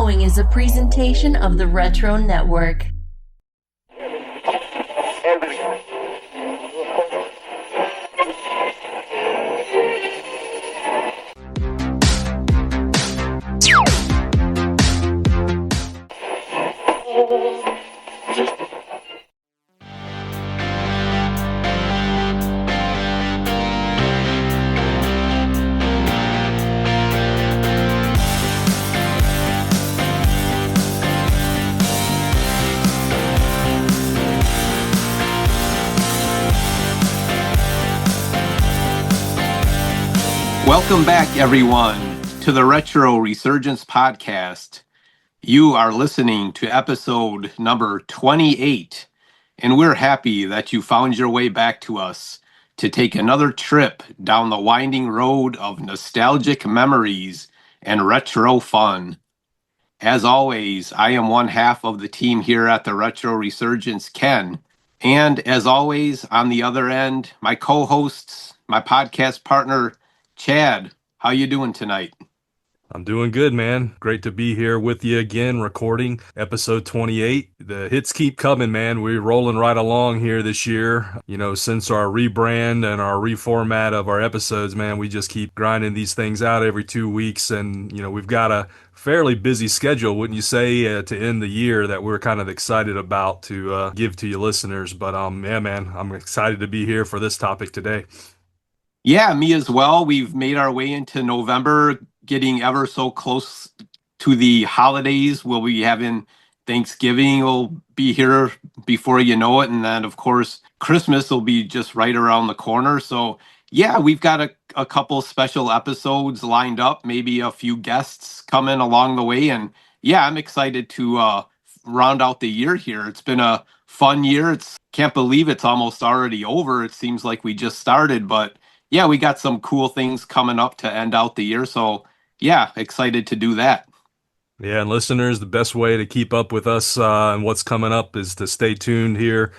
following is a presentation of the Retro Network. Welcome back, everyone, to the Retro Resurgence podcast. You are listening to episode number 28, and we're happy that you found your way back to us to take another trip down the winding road of nostalgic memories and retro fun. As always, I am one half of the team here at the Retro Resurgence, Ken. And as always, on the other end, my co-hosts, my podcast partner, Chad. How you doing tonight? I'm doing good, man. Great to be here with you again, recording episode 28. The hits keep coming, man. We're rolling right along here this year. You know, since our rebrand and our reformat of our episodes, man, we just keep grinding these things out every 2 weeks. And, you know, we've got a fairly busy schedule, wouldn't you say, to end the year that we're kind of excited about to give to you listeners. But, yeah, man, I'm excited to be here for this topic today. Yeah, me as well. We've made our way into November, getting ever so close to the holidays. We'll be having Thanksgiving will be here before you know it. And then, of course, Christmas will be just right around the corner. So, yeah, we've got a couple special episodes lined up, maybe a few guests coming along the way. And, yeah, I'm excited to round out the year here. It's been a fun year. Can't believe it's almost already over. It seems like we just started, but yeah, we got some cool things coming up to end out the year. So, yeah, excited to do that. Yeah, and listeners, the best way to keep up with us and what's coming up is to stay tuned here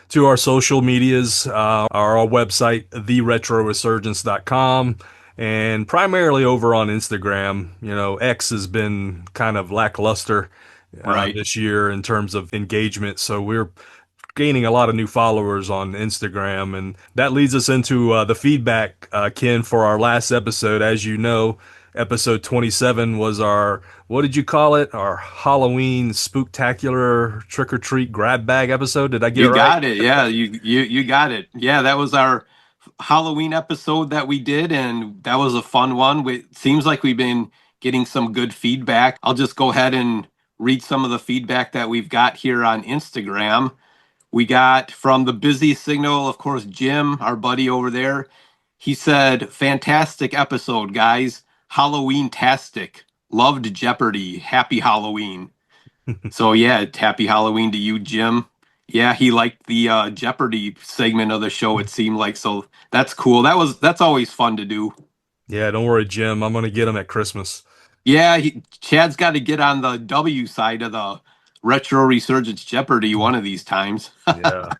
to our social medias, our website, theretroresurgence.com, and primarily over on Instagram. You know, X has been kind of lackluster Right. this year in terms of engagement, so we're gaining a lot of new followers on Instagram, and that leads us into the feedback, Ken, for our last episode. As you know, episode 27 was our, what did you call it? Our Halloween spooktacular trick-or-treat grab bag episode. Did I get it You right? got it. Yeah, you got it. Yeah, that was our Halloween episode that we did, and that was a fun one. It seems like we've been getting some good feedback. I'll just go ahead and read some of the feedback that we've got here on Instagram. We got from the Busy Signal, of course, Jim, our buddy over there. He said, fantastic episode, guys. Halloween-tastic. Loved Jeopardy. Happy Halloween. So, yeah, happy Halloween to you, Jim. Yeah, he liked the Jeopardy segment of the show, it seemed like. So that's cool. That's always fun to do. Yeah, don't worry, Jim. I'm going to get them at Christmas. Yeah, Chad's got to get on the W side of the Retro Resurgence Jeopardy one of these times. Yeah.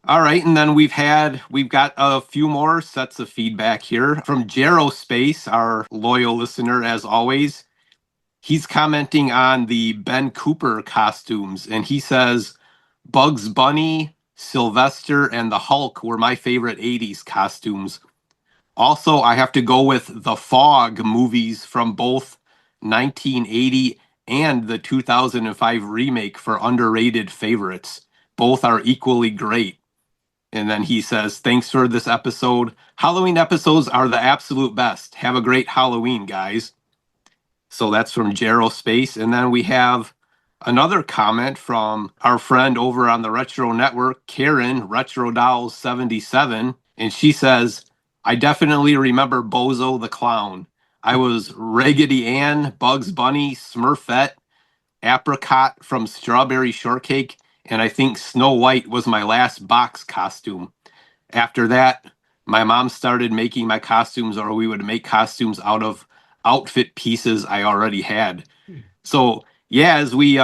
All right, and then we've got a few more sets of feedback here from Space, our loyal listener as always. He's commenting on the Ben Cooper costumes, and he says Bugs Bunny, Sylvester, and the Hulk were my favorite 80s costumes. Also, I have to go with the Fog movies from both 1980 and the 2005 remake for underrated favorites. Both are equally great. And then he says, thanks for this episode. Halloween episodes are the absolute best. Have a great Halloween, guys. So that's from Space. And then we have another comment from our friend over on the Retro Network, Karen, Retro Dolls 77. And she says, I definitely remember Bozo the Clown. I was Raggedy Ann, Bugs Bunny, Smurfette, Apricot from Strawberry Shortcake, and I think Snow White was my last box costume. After that, my mom started making my costumes, or we would make costumes out of outfit pieces I already had. So yeah, as we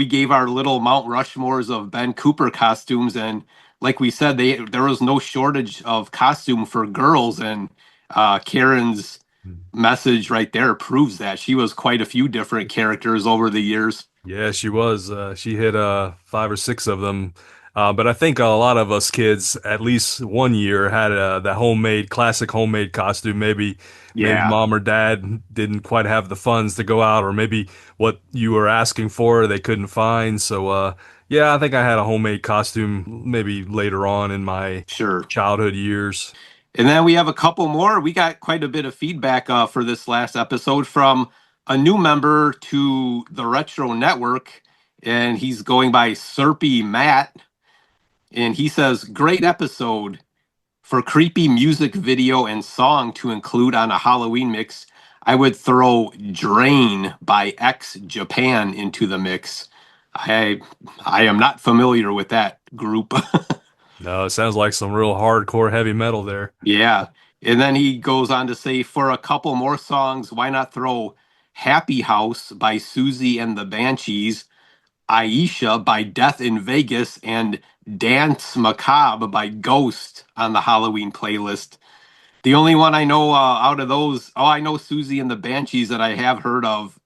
gave our little Mount Rushmores of Ben Cooper costumes, and like we said, there was no shortage of costume for girls, and Karen's message right there proves that. She was quite a few different characters over the years. Yeah, she was. She hit 5 or 6 of them. But I think a lot of us kids, at least one year, had that classic homemade costume. Maybe Yeah, mom or dad didn't quite have the funds to go out, or maybe what you were asking for they couldn't find. So, yeah, I think I had a homemade costume maybe later on in my sure. childhood years. And then we have a couple more. We got quite a bit of feedback for this last episode from a new member to the Retro Network, and he's going by Serpy Matt. And he says, great episode. For creepy music video and song to include on a Halloween mix, I would throw Drain by X Japan into the mix. I I am not familiar with that group. No, it sounds like some real hardcore heavy metal there. Yeah. And then he goes on to say, for a couple more songs, why not throw Happy House by Susie and the Banshees, Aisha by Death in Vegas, and Dance Macabre by Ghost on the Halloween playlist. The only one I know out of those, I know Susie and the Banshees, that I have heard of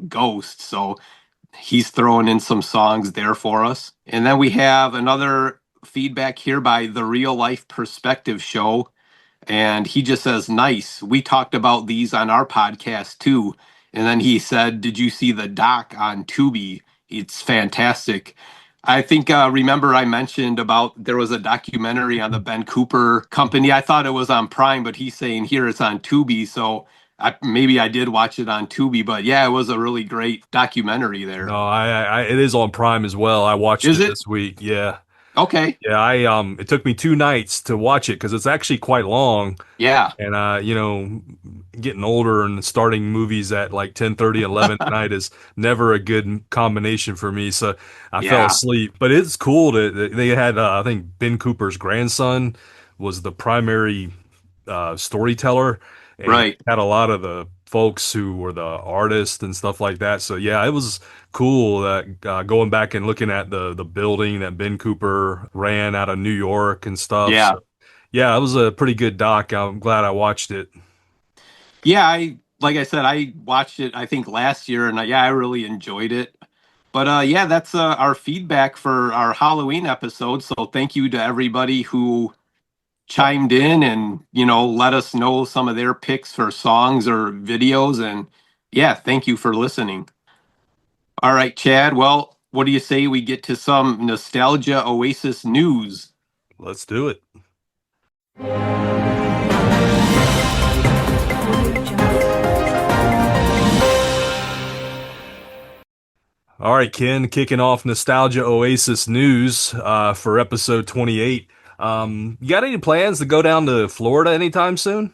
Ghost. So he's throwing in some songs there for us. And then we have another feedback here by the Real Life Perspective Show. And he just says, nice. We talked about these on our podcast too. And then he said, did you see the doc on Tubi? It's fantastic. I think, remember I mentioned about there was a documentary on the Ben Cooper company. I thought it was on Prime, but he's saying here it's on Tubi. So maybe I did watch it on Tubi, but yeah, it was a really great documentary there. No, it is on Prime as well. I watched Is it it? this week. Yeah. Okay. Yeah, it took me 2 nights to watch it because it's actually quite long. Yeah. And getting older and starting movies at like 10:30, 11 at night is never a good combination for me. So I fell Yeah. asleep. But it's cool that they had I think Ben Cooper's grandson was the primary storyteller, and Right. had a lot of the folks who were the artists and stuff like that. So yeah, it was cool that going back and looking at the building that Ben Cooper ran out of New York and stuff. Yeah. So yeah, it was a pretty good doc. I'm glad I watched it. Yeah. Like I said, I watched it, I think last year, and yeah, I really enjoyed it. But yeah, that's our feedback for our Halloween episode. So thank you to everybody who chimed in and, let us know some of their picks for songs or videos. And yeah, thank you for listening. All right, Chad. Well, what do you say we get to some Nostalgia Oasis news? Let's do it. All right, Ken, kicking off Nostalgia Oasis news for episode 28. You got any plans to go down to Florida anytime soon?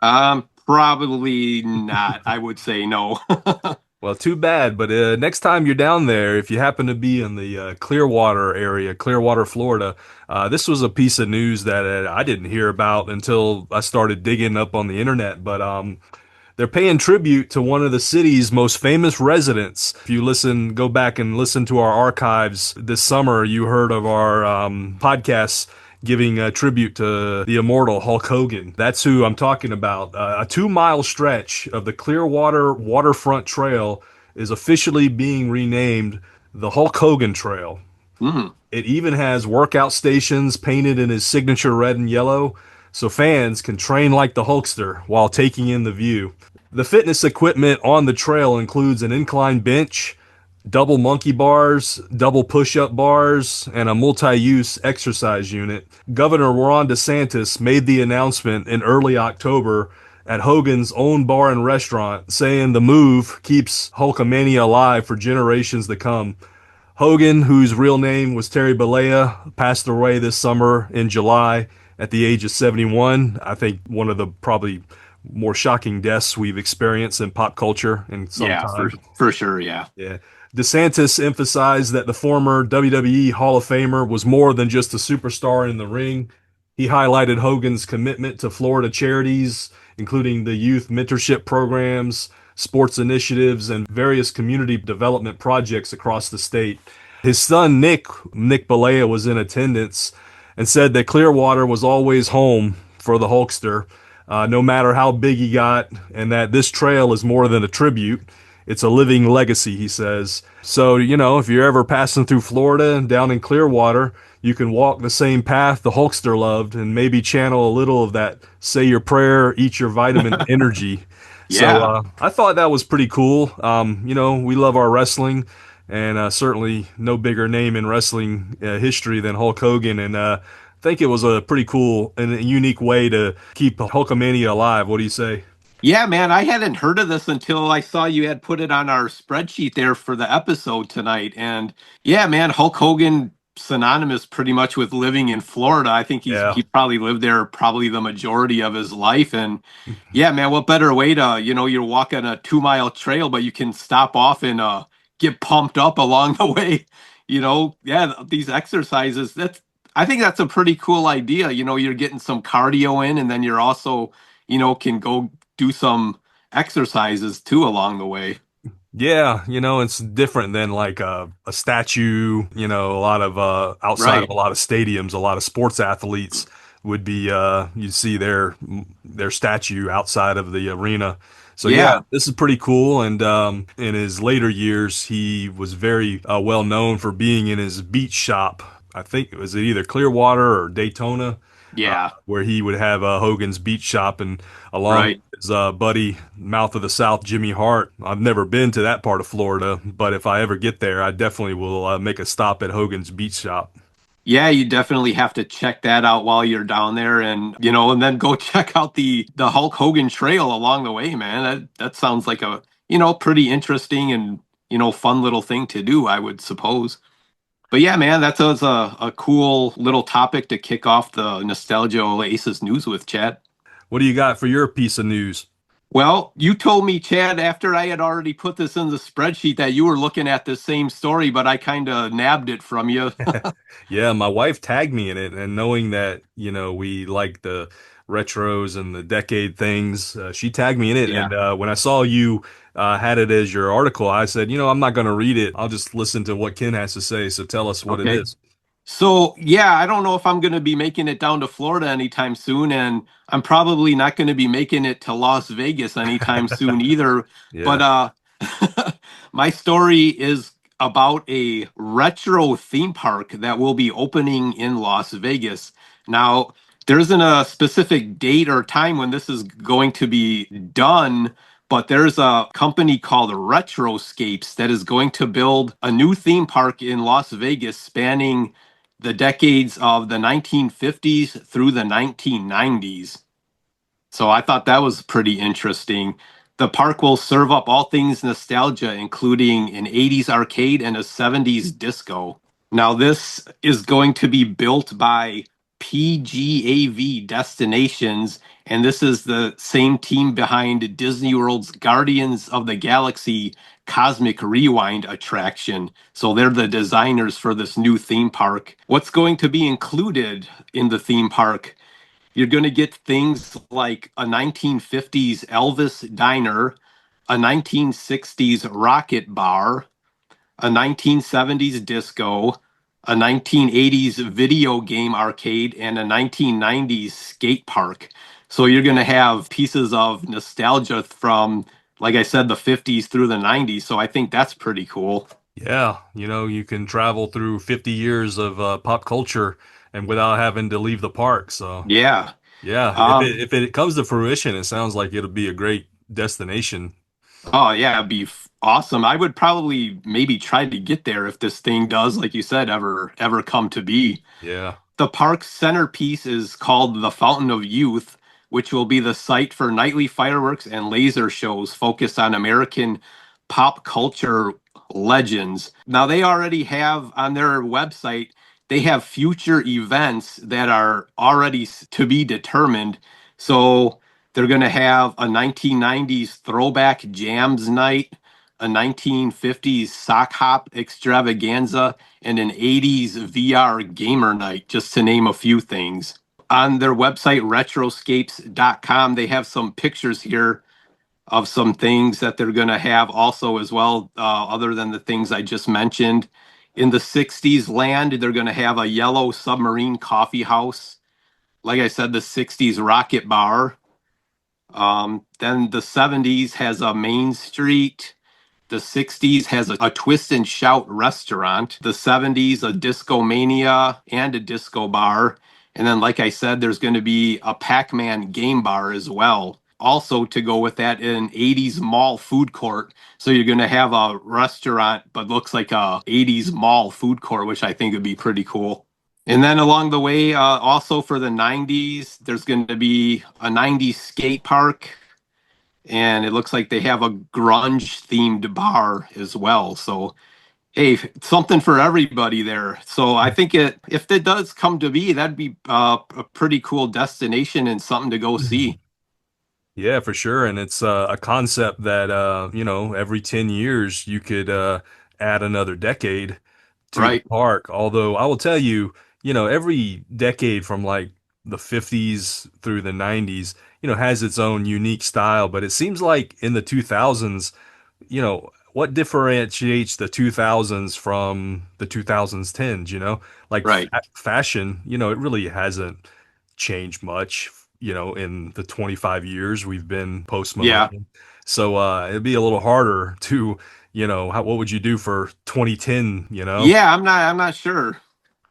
Probably not. I would say no. Well, too bad, but next time you're down there, if you happen to be in the Clearwater area, Clearwater, Florida, this was a piece of news that I didn't hear about until I started digging up on the internet. But they're paying tribute to one of the city's most famous residents. If you go back and listen to our archives this summer, you heard of our podcasts giving a tribute to the immortal Hulk Hogan. That's who I'm talking about. A 2-mile stretch of the Clearwater Waterfront Trail is officially being renamed the Hulk Hogan Trail. Mm. It even has workout stations painted in his signature red and yellow, so fans can train like the Hulkster while taking in the view. The fitness equipment on the trail includes an incline bench, double monkey bars, double push-up bars, and a multi-use exercise unit. Governor Ron DeSantis made the announcement in early October at Hogan's own bar and restaurant, saying the move keeps Hulkamania alive for generations to come. Hogan, whose real name was Terry Bollea, passed away this summer in July at the age of 71. I think one of the probably more shocking deaths we've experienced in pop culture in some Yeah, time. for sure. Yeah. Yeah. DeSantis emphasized that the former WWE Hall of Famer was more than just a superstar in the ring. He highlighted Hogan's commitment to Florida charities, including the youth mentorship programs, sports initiatives, and various community development projects across the state. His son, Nick Bollea, was in attendance and said that Clearwater was always home for the Hulkster. no matter how big he got, and that this trail is more than a tribute. It's a living legacy, he says. So, if you're ever passing through Florida and down in Clearwater, you can walk the same path the Hulkster loved and maybe channel a little of that say your prayer, eat your vitamin energy. So Yeah. I thought that was pretty cool. We love our wrestling, and certainly no bigger name in wrestling history than Hulk Hogan. And I think it was a pretty cool and a unique way to keep Hulkamania alive. What do you say? Yeah, man, I hadn't heard of this until I saw you had put it on our spreadsheet there for the episode tonight. And yeah, man, Hulk Hogan synonymous pretty much with living in Florida. I think Yeah. he probably lived there probably the majority of his life. And yeah, man, what better way to, you're walking a 2 mile trail, but you can stop off and get pumped up along the way. Yeah, these exercises, I think that's a pretty cool idea. You're getting some cardio in and then you're also can go do some exercises too along the way. Yeah, it's different than like a statue, a lot of outside of Right. a lot of stadiums, a lot of sports athletes would be you'd see their statue outside of the arena. So yeah, Yeah. this is pretty cool. And in his later years, he was very well known for being in his beach shop. I think it was either Clearwater or Daytona, Yeah. where he would have Hogan's Beach Shop, and along Right. with his buddy, Mouth of the South, Jimmy Hart. I've never been to that part of Florida, but if I ever get there, I definitely will make a stop at Hogan's Beach Shop. Yeah, you definitely have to check that out while you're down there and then go check out the Hulk Hogan Trail along the way, man. That sounds like a, pretty interesting and, fun little thing to do, I would suppose. But yeah, man, that was a cool little topic to kick off the Nostalgia Oasis news with, Chad. What do you got for your piece of news? Well, you told me, Chad, after I had already put this in the spreadsheet that you were looking at the same story, but I kind of nabbed it from you. Yeah, my wife tagged me in it, and knowing that, we like the retros and the decade things, she tagged me in it. Yeah. And when I saw you had it as your article, I said, I'm not going to read it. I'll just listen to what Ken has to say. So tell us what it Okay. is. So, yeah, I don't know if I'm going to be making it down to Florida anytime soon, and I'm probably not going to be making it to Las Vegas anytime soon either. But Yeah. my story is about a retro theme park that will be opening in Las Vegas. Now, there isn't a specific date or time when this is going to be done, but there's a company called Retroscapes that is going to build a new theme park in Las Vegas spanning the decades of the 1950s through the 1990s. So I thought that was pretty interesting. The park will serve up all things nostalgia, including an 80s arcade and a 70s disco. Now, this is going to be built by PGAV Destinations, and this is the same team behind Disney World's Guardians of the Galaxy Cosmic Rewind attraction. So they're the designers for this new theme park. What's going to be included in the theme park? You're going to get things like a 1950s Elvis diner, a 1960s rocket bar, a 1970s disco, a 1980s video game arcade, and a 1990s skate park. So you're going to have pieces of nostalgia from, like I said, the 50s through the 90s. So I think that's pretty cool. Yeah, you can travel through 50 years of pop culture and without having to leave the park. So, Yeah. yeah, if Um, it comes to fruition, it sounds like it'll be a great destination. oh, yeah, it'd be awesome. I would probably maybe try to get there if this thing does, like you said, ever come to be. Yeah. The park's centerpiece is called the Fountain of Youth, which will be the site for nightly fireworks and laser shows focused on American pop culture legends. Now, they already have on their website, they have future events that are already to be determined. So they're going to have a 1990s throwback jams night, a 1950s sock hop extravaganza, and an 80s VR gamer night, just to name a few things. On their website, retroscapes.com, they have some pictures here of some things that they're going to have also as well, other than the things I just mentioned. In the 60s land, they're going to have a yellow submarine coffee house. Like I said, the 60s rocket bar. Then the 70s has a Main Street. The 60s has a Twist and Shout restaurant. The 70s, a Disco Mania and a disco bar. And then, like I said, there's going to be a Pac Man game bar as well. Also, to go with that, an 80s mall food court. So you're going to have a restaurant, but looks like a 80s mall food court, which I think would be pretty cool. And then along the way, also for the 90s, there's going to be a 90s skate park, and it looks like they have a grunge themed bar as well. So, hey, something for everybody there. So I think if it does come to be, that'd be a pretty cool destination and something to go see. Yeah, for sure. And it's a concept that, every 10 years you could add another decade to the Right, park. Although I will tell you, every decade from like the 50s through the 90s, has its own unique style. But it seems like in the 2000s, what differentiates the 2000s from the 2010s, like right. fashion, it really hasn't changed much, in the 25 years we've been post Yeah. millennium. So it'd be a little harder to, what would you do for 2010, Yeah, I'm not sure.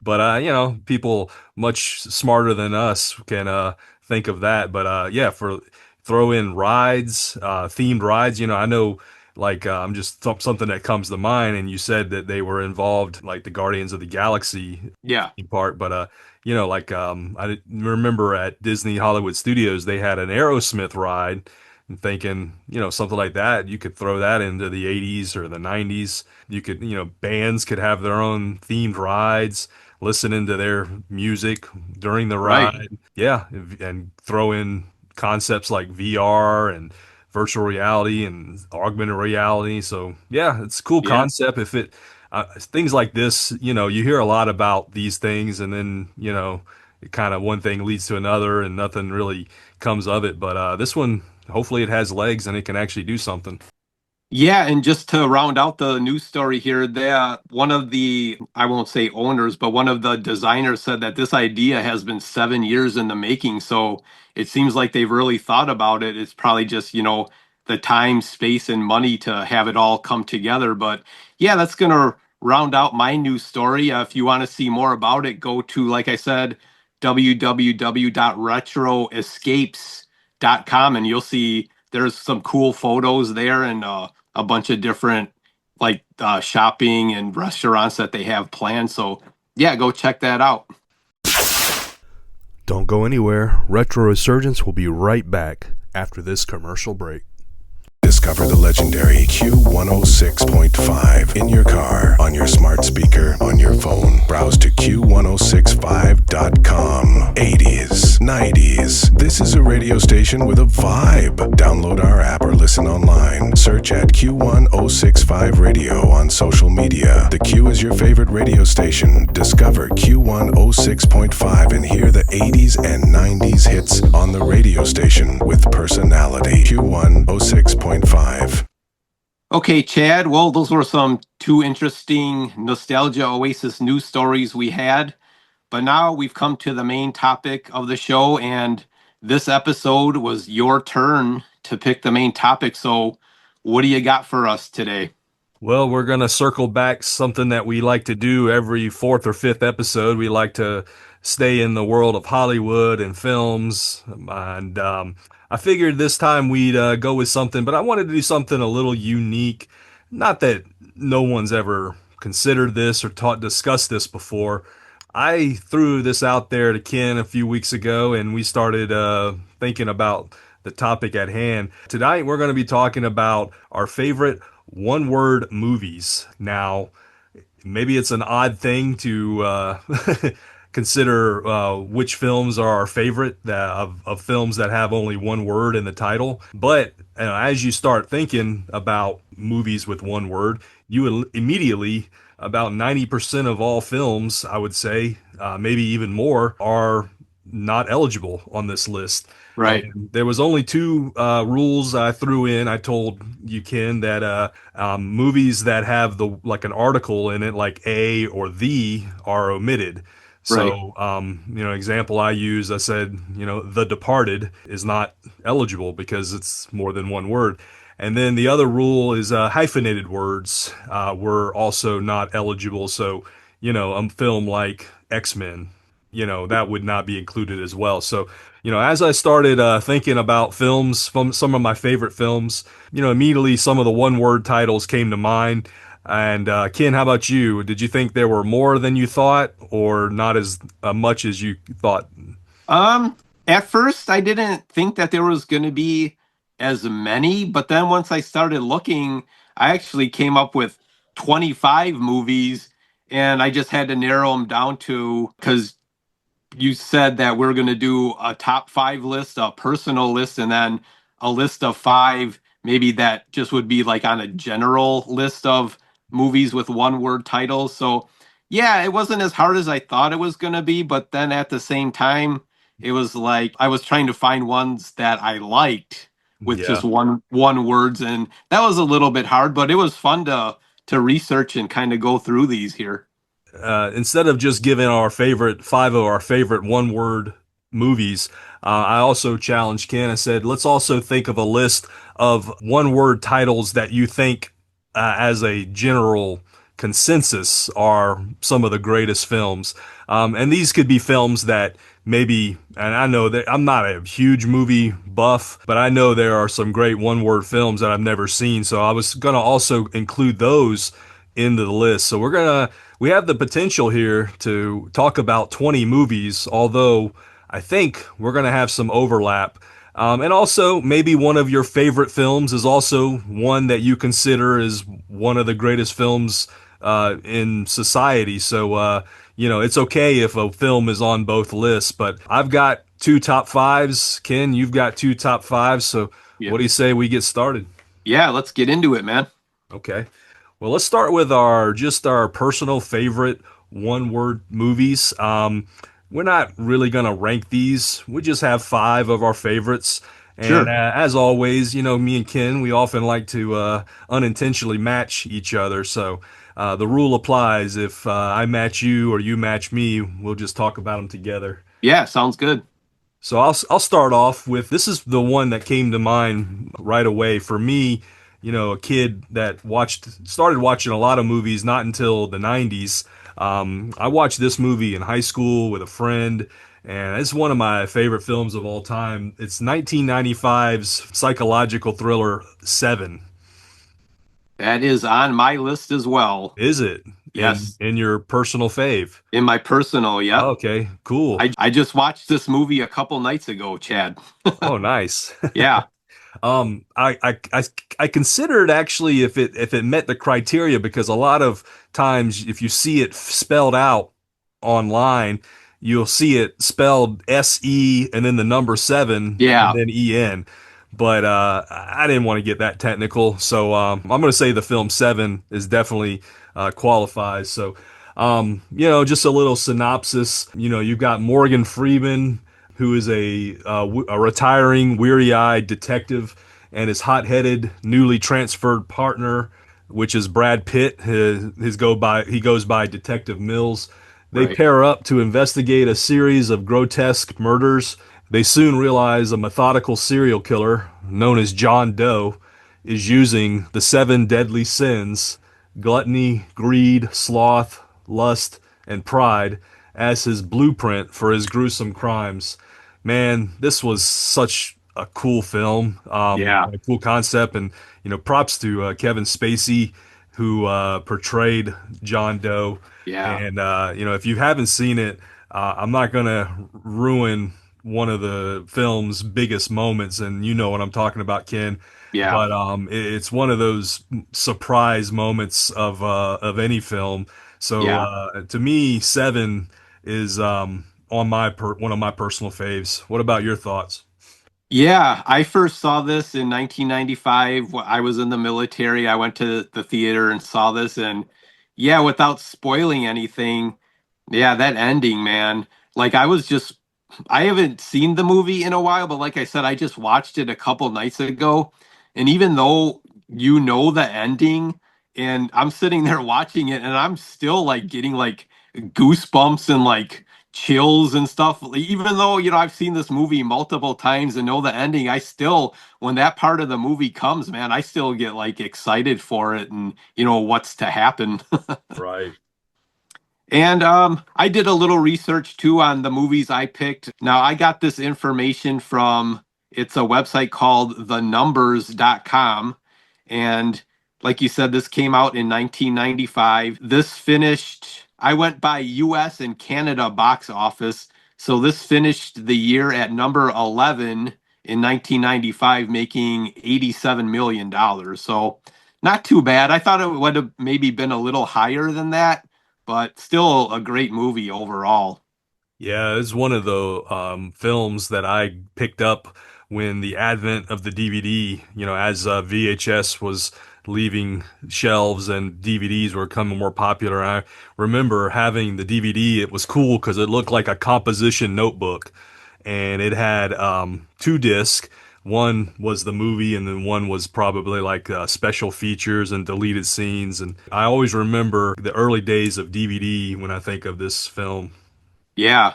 but people much smarter than us can think of that. But yeah, for throw in rides, themed rides. I know, like I'm just something that comes to mind. And you said that they were involved, like the Guardians of the Galaxy Yeah, theme park. But like remember at Disney Hollywood Studios they had an Aerosmith ride. And thinking, something like that, you could throw that into the 80s or the 90s. You could, bands could have their own themed rides, listening to their music during the right. ride. Yeah, and throw in concepts like VR and virtual reality and augmented reality. So yeah, it's a cool Yeah. concept. If it things like this, you hear a lot about these things, and then it kind of one thing leads to another, and nothing really comes of it. But this one, hopefully, it has legs and it can actually do something. Yeah, and just to round out the news story here, one of the, I won't say owners, but one of the designers said that this idea has been 7 years in the making. So it seems like they've really thought about it. It's probably just, the time, space, and money to have it all come together. But yeah, that's going to round out my news story. If you want to see more about it, go to, like I said, www.retroescapes.com, and you'll see there's some cool photos there, and a bunch of different like shopping and restaurants that they have planned. So yeah, go check that out. Don't go anywhere. Retro Resurgence will be right back after this commercial break. Discover the legendary Q106.5 in your car, on your smart speaker, on your phone. Browse to Q1065.com. 80s, 90s. This is a radio station with a vibe. Download our app or listen online. Search at Q1065 Radio on social media. The Q is your favorite radio station. Discover Q106.5 and hear the 80s and 90s hits on the radio station with personality. Q106.5. Okay, Chad. Well, those were some two interesting Nostalgia Oasis news stories we had. But now we've come to the main topic of the show, and this episode was your turn to pick the main topic. So, what do you got for us today? Well, we're going to circle back something that we like to do every fourth or fifth episode. We like to stay in the world of Hollywood and films. And I figured this time we'd go with something, but I wanted to do something a little unique. Not that no one's ever considered this or discussed this before. I threw this out there to Ken a few weeks ago, and we started thinking about the topic at hand. Tonight, we're going to be talking about our favorite one-word movies. Now, maybe it's an odd thing to consider which films are our favorite of films that have only one word in the title. But as you start thinking about movies with one word, you will immediately, about 90% of all films, I would say, maybe even more, are not eligible on this list. Right. And there was only two rules I threw in. I told you, Ken, that movies that have the like an article in it, like a or the, are omitted. Right. So, example I use, I said, The Departed is not eligible because it's more than one word. And then the other rule is hyphenated words were also not eligible. So, a film like X-Men, that would not be included as well. So, as I started thinking about films, from some of my favorite films, immediately some of the one-word titles came to mind. And Ken, how about you? Did you think there were more than you thought, or not as much as you thought? Um, at first I didn't think that there was going to be as many, but then once I started looking, I actually came up with 25 movies, and I just had to narrow them down to, because you said that we're going to do a top five list, a personal list, and then a list of five, maybe that just would be like on a general list of movies with one word titles. So, yeah, it wasn't as hard as I thought it was going to be, but then at the same time, it was like I was trying to find ones that I liked with Yeah. just one words, and that was a little bit hard, but it was fun to research and kind of go through these here. Instead of just giving our favorite five of our favorite one word movies, I also challenged Ken. I said, let's also think of a list of one word titles that you think, as a general consensus, are some of the greatest films. And these could be films that maybe, and I know that I'm not a huge movie buff, but I know there are some great one word films that I've never seen. So I was going to also include those into the list. So we have the potential here to talk about 20 movies, although I think we're going to have some overlap. And also, maybe one of your favorite films is also one that you consider is one of the greatest films in society. So, it's okay if a film is on both lists, but I've got two top fives. Ken, you've got two top fives. So, Yeah. what do you say we get started? Yeah, let's get into it, man. Okay. Well, let's start with our personal favorite one word movies. We're not really gonna rank these. We just have five of our favorites. And Sure. as always, me and Ken, we often like to unintentionally match each other. So the rule applies. If I match you or you match me, we'll just talk about them together. Yeah, sounds good. So I'll start off with, this is the one that came to mind right away for me. A kid that started watching a lot of movies not until the 90s. I watched this movie in high school with a friend, and it's one of my favorite films of all time. It's 1995's psychological thriller Seven. That is on my list as well. Is it in Yes, in your personal fave? in my personal, yep. Okay, cool. I just watched this movie a couple nights ago, Chad. Oh, nice. Yeah, I considered actually if it met the criteria, because a lot of times if you see it spelled out online, you'll see it spelled SE and then the number seven and yeah, then EN. But I didn't want to get that technical, so I'm going to say the film Seven is definitely qualifies. So, just a little synopsis. You've got Morgan Freeman, who is a retiring, weary-eyed detective, and his hot-headed, newly transferred partner, which is Brad Pitt. He goes by Detective Mills. They right, pair up to investigate a series of grotesque murders. They soon realize a methodical serial killer known as John Doe is using the seven deadly sins: gluttony, greed, sloth, lust, and pride as his blueprint for his gruesome crimes. Man, this was such a cool film, yeah, a cool concept, and props to Kevin Spacey, who portrayed John Doe. yeah, And if you haven't seen it, I'm not gonna ruin one of the film's biggest moments, and you know what I'm talking about, Ken. yeah, But it's one of those surprise moments of any film. So yeah. to me, Seven is one of my personal faves. What about your thoughts? Yeah, I first saw this in 1995. I was in the military. I went to the theater and saw this, and yeah, without spoiling anything, yeah, that ending, man. Like I haven't seen the movie in a while, but like I said, I just watched it a couple nights ago. And even though you know the ending, and I'm sitting there watching it, and I'm still like getting like goosebumps and like chills and stuff. Even though, I've seen this movie multiple times and know the ending, I still, when that part of the movie comes, man, I still get like excited for it and, what's to happen. Right. And I did a little research too on the movies I picked. Now, I got this information from it's a website called thenumbers.com. And like you said, this came out in 1995. This finished, I went by US and Canada box office. So this finished the year at number 11 in 1995, making $87 million. So not too bad. I thought it would have maybe been a little higher than that, but still a great movie overall. Yeah, it's one of the films that I picked up when the advent of the DVD, as VHS was leaving shelves and DVDs were becoming more popular. I remember having the DVD. It was cool because it looked like a composition notebook, and it had two discs. One was the movie, and then one was probably like special features and deleted scenes. And I always remember the early days of DVD when I think of this film. Yeah.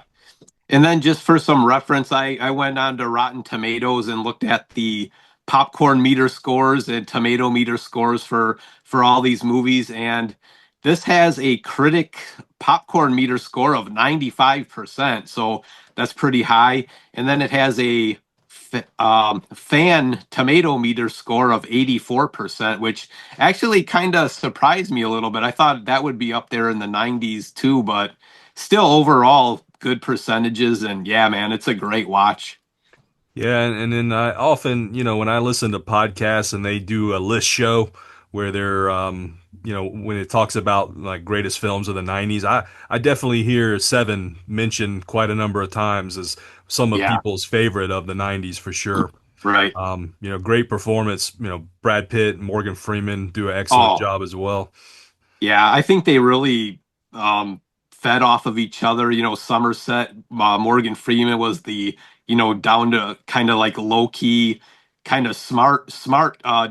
And then just for some reference, I went on to Rotten Tomatoes and looked at the popcorn meter scores and tomato meter scores for all these movies. And this has a critic popcorn meter score of 95%. So that's pretty high. And then it has a fan tomato meter score of 84%, which actually kind of surprised me a little bit. I thought that would be up there in the 90s too, but still overall good percentages. And yeah, man, it's a great watch. Yeah, and then I often, when I listen to podcasts and they do a list show where they're, when it talks about like greatest films of the 90s, I definitely hear Seven mentioned quite a number of times as some of Yeah, people's favorite of the 90s for sure. right. Great performance. Brad Pitt and Morgan Freeman do an excellent Oh, job as well. yeah, I think they really fed off of each other. Somerset, Morgan Freeman was the, down to kind of like low key, kind of smart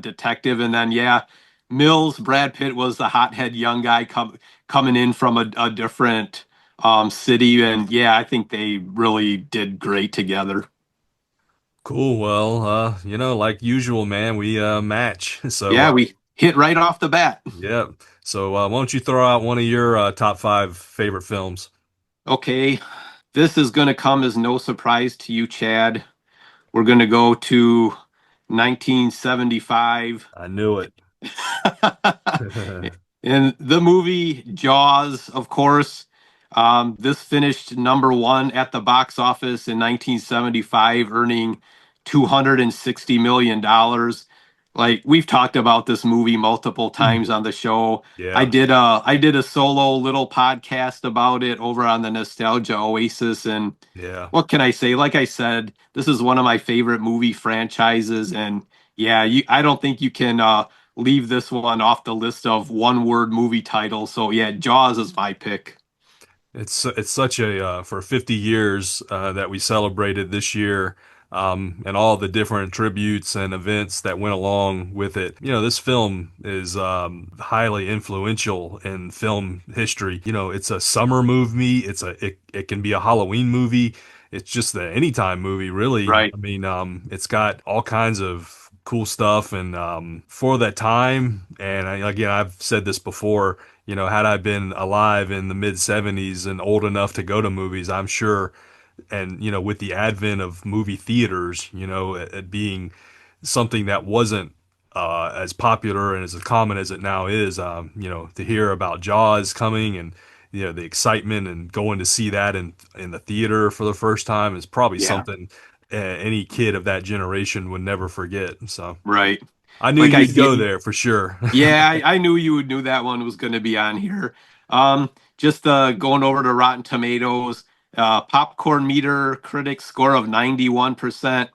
detective. And then, yeah, Mills, Brad Pitt was the hothead young guy coming in from a different city. And yeah, I think they really did great together. Cool. Well, like usual, man, we match. So, Yeah, we hit right off the bat. yeah. So, why don't you throw out one of your top five favorite films? Okay, this is going to come as no surprise to you, Chad. We're going to go to 1975. I knew it. In the movie Jaws, of course, this finished number one at the box office in 1975, earning $260 million. Like we've talked about this movie multiple times on the show. I Yeah. did a solo little podcast about it over on the Nostalgia Oasis, and Yeah. what can I say? Like I said, this is one of my favorite movie franchises, and yeah, I don't think you can leave this one off the list of one-word movie titles. So yeah, Jaws is my pick. It's such a for 50 years that we celebrated this year, and all the different tributes and events that went along with it. This film is highly influential in film history. It's a summer movie. It can be a Halloween movie. It's just the anytime movie, really. Right. I mean, it's got all kinds of cool stuff, and for that time, and again, I've said this before. Had I been alive in the mid 70s and old enough to go to movies, I'm sure. And, with the advent of movie theaters, it being something that wasn't as popular and as common as it now is, to hear about Jaws coming and, the excitement and going to see that in the theater for the first time is probably Yeah. something any kid of that generation would never forget. So Right. I knew Like I you'd yeah, go there for sure. yeah, I knew you knew that one was going to be on here. Just going over to Rotten Tomatoes, popcorn meter critic score of 91%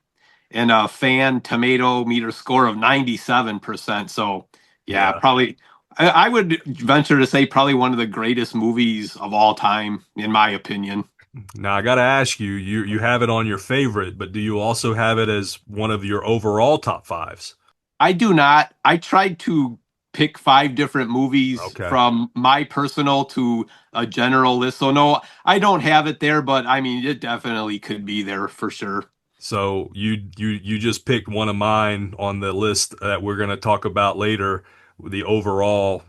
and a fan tomato meter score of 97%. So yeah, Yeah. probably I would venture to say probably one of the greatest movies of all time, in my opinion. Now I got to ask you, you have it on your favorite, but do you also have it as one of your overall top fives? I do not. I tried to pick 5 different movies Okay. from my personal to a general list. So no, I don't have it there, but I mean, it definitely could be there for sure. So you just picked one of mine on the list that we're going to talk about later, the overall,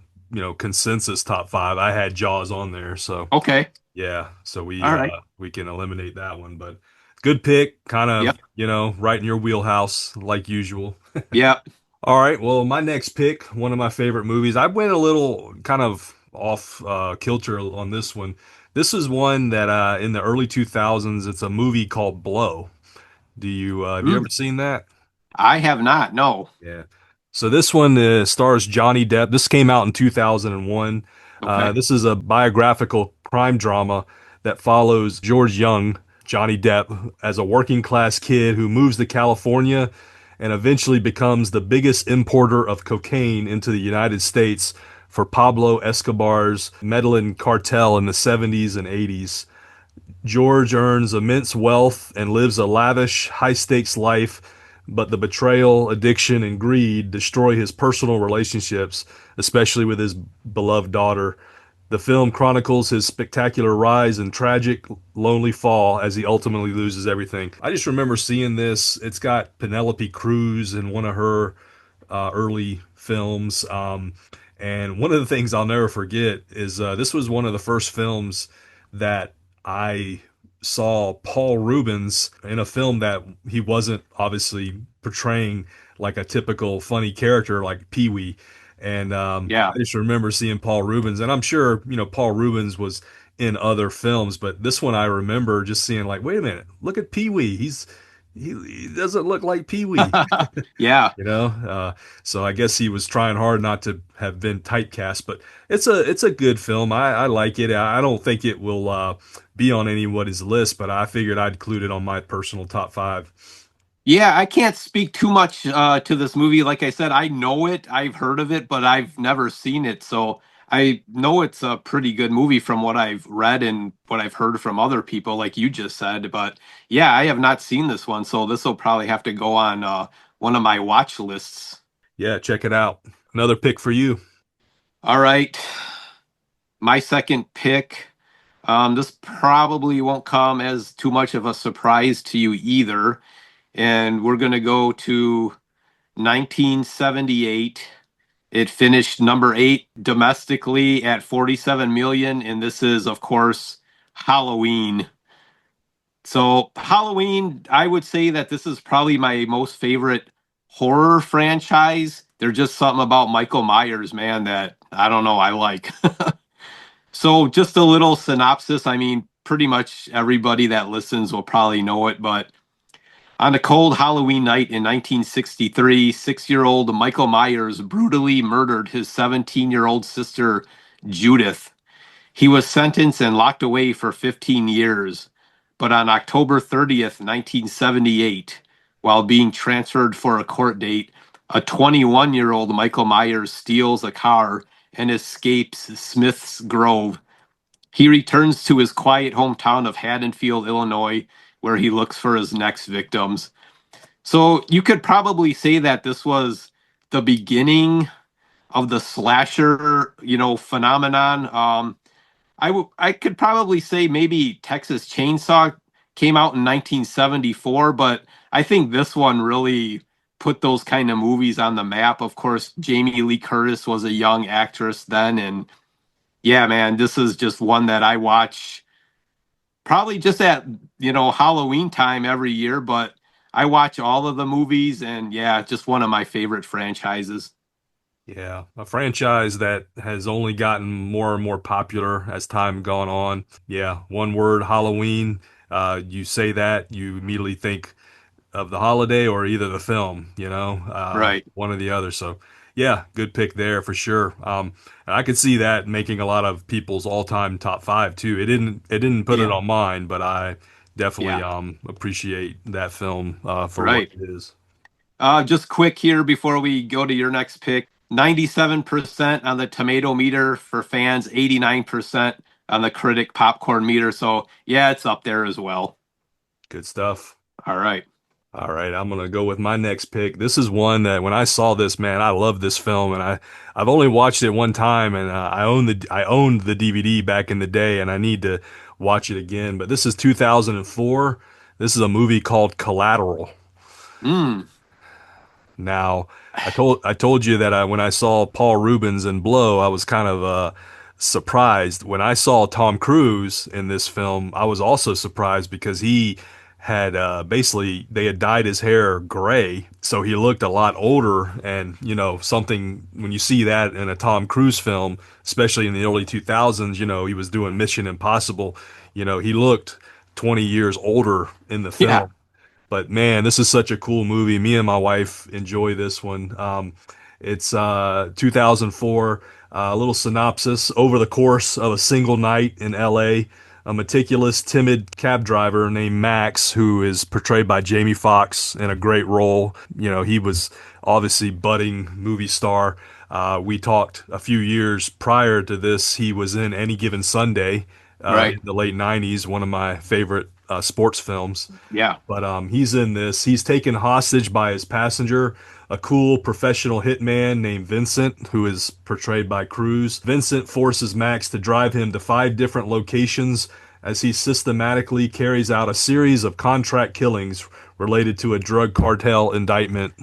consensus top five. I had Jaws on there, so Okay. yeah, so All right. we can eliminate that one, but good pick, kind of, Yep. right in your wheelhouse like usual. Yep. All right, well, my next pick, one of my favorite movies. I went a little kind of off kilter on this one. This is one that in the early 2000s, it's a movie called Blow. Do you have you ever Mm, seen that? I have not. No. Yeah. So this one stars Johnny Depp. This came out in 2001. Okay. This is a biographical crime drama that follows George Young, Johnny Depp, as a working class kid who moves to California and eventually becomes the biggest importer of cocaine into the United States for Pablo Escobar's Medellin cartel in the 70s and 80s. George earns immense wealth and lives a lavish, high stakes life, but the betrayal, addiction, and greed destroy his personal relationships, especially with his beloved daughter. The film chronicles his spectacular rise and tragic, lonely fall as he ultimately loses everything. I just remember seeing this. It's got Penelope Cruz in one of her early films. And one of the things I'll never forget is this was one of the first films that I saw Paul Rubens in a film that he wasn't obviously portraying like a typical funny character like Pee Wee. And Yeah. I just remember seeing Paul Rubens, and I'm sure, Paul Rubens was in other films, but this one I remember just seeing like, wait a minute, look at Pee Wee. He doesn't look like Pee Wee. Yeah. you know. So I guess he was trying hard not to have been typecast, but it's a good film. I like it. I don't think it will be on anybody's list, but I figured I'd include it on my personal top five. Yeah, I can't speak too much to this movie. Like I said, I know it, I've heard of it, but I've never seen it. So I know it's a pretty good movie from what I've read and what I've heard from other people, like you just said. But yeah, I have not seen this one, so this will probably have to go on one of my watch lists. Yeah, check it out. Another pick for you. All right, my second pick. This probably won't come as too much of a surprise to you either. And we're going to go to 1978. It finished number 8 domestically at 47 million, and this is, of course, Halloween. So, Halloween, I would say that this is probably my most favorite horror franchise. There's just something about Michael Myers, man, that I don't know, I like. So, just a little synopsis. I mean, pretty much everybody that listens will probably know it, but on a cold Halloween night in 1963, 6-year-old Michael Myers brutally murdered his 17-year-old sister, Judith. He was sentenced and locked away for 15 years. But on October 30th, 1978, while being transferred for a court date, a 21-year-old Michael Myers steals a car and escapes Smith's Grove. He returns to his quiet hometown of Haddonfield, Illinois, where he looks for his next victims. So you could probably say that this was the beginning of the slasher, phenomenon. I could probably say maybe Texas Chainsaw came out in 1974, but I think this one really put those kind of movies on the map. Of course, Jamie Lee Curtis was a young actress then, and yeah, man, this is just one that I watch probably just at, Halloween time every year, but I watch all of the movies and yeah, just one of my favorite franchises. Yeah, a franchise that has only gotten more and more popular as time gone on. Yeah, one word, Halloween. You say that, you immediately think of the holiday or either the film, Right. one or the other. So, yeah, good pick there for sure. And I could see that making a lot of people's all-time top five too. It didn't put it Yeah. on mine, but I definitely Yeah. appreciate that film for what Right. it is. Just quick here before we go to your next pick. 97% on the tomato meter for fans, 89% on the critic popcorn meter. So, yeah, it's up there as well. Good stuff. All right. All right, I'm gonna go with my next pick. This is one that when I saw this, man, I love this film, and I've only watched it one time, and I owned the DVD back in the day, and I need to watch it again. But this is 2004. This is a movie called Collateral. Mm, Now, I told you that when I saw Paul Rubens in Blow, I was kind of surprised. When I saw Tom Cruise in this film, I was also surprised because he had basically they had dyed his hair gray, so he looked a lot older. And something when you see that in a Tom Cruise film, especially in the early 2000s, he was doing Mission Impossible. He looked 20 years older in the yeah. film. But man, this is such a cool movie. Me and my wife enjoy this one. It's 2004. A little synopsis. Over the course of a single night in LA, a meticulous, timid cab driver named Max, who is portrayed by Jamie Foxx in a great role. He was obviously budding movie star. We talked a few years prior to this. He was in Any Given Sunday Right. in the late 90s, one of my favorite sports films. Yeah. But he's in this. He's taken hostage by his passenger, a cool professional hitman named Vincent, who is portrayed by Cruz. Vincent forces Max to drive him to 5 different locations as he systematically carries out a series of contract killings related to a drug cartel indictment.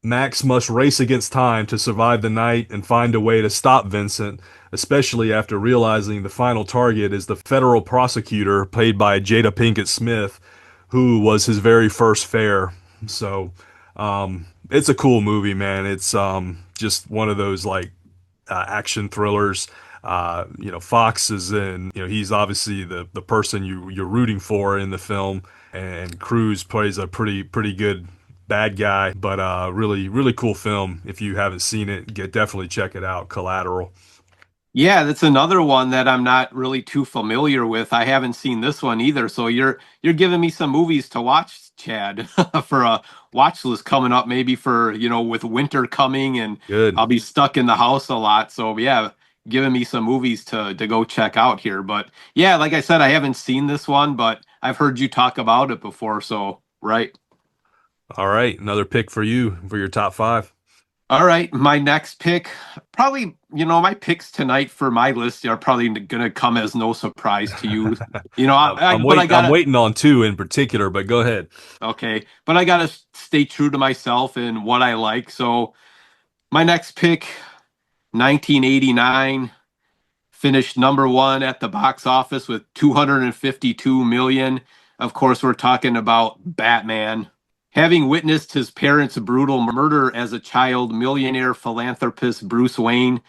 Max must race against time to survive the night and find a way to stop Vincent, especially after realizing the final target is the federal prosecutor, played by Jada Pinkett Smith, who was his very first fare. So, it's a cool movie, man. It's just one of those like action thrillers. Fox is in. He's obviously the person you're rooting for in the film, and Cruz plays a pretty good bad guy. But really really cool film. If you haven't seen it, definitely check it out. Collateral. Yeah, that's another one that I'm not really too familiar with. I haven't seen this one either. So you're giving me some movies to watch, Chad, for a watch list coming up, maybe for, with winter coming and Good. I'll be stuck in the house a lot. So yeah, giving me some movies to go check out here. But yeah, like I said, I haven't seen this one, but I've heard you talk about it before. So right. All right, another pick for you for your top five. All right, my next pick, probably, my picks tonight for my list are probably going to come as no surprise to you. I'm But I waiting. I'm gotta, waiting on two in particular, but go ahead. okay, but I gotta stay true to myself and what I like. So my next pick, 1989, finished number one at the box office with 252 million. Of course, we're talking about Batman. Having witnessed his parents' brutal murder as a child, millionaire philanthropist Bruce Wayne,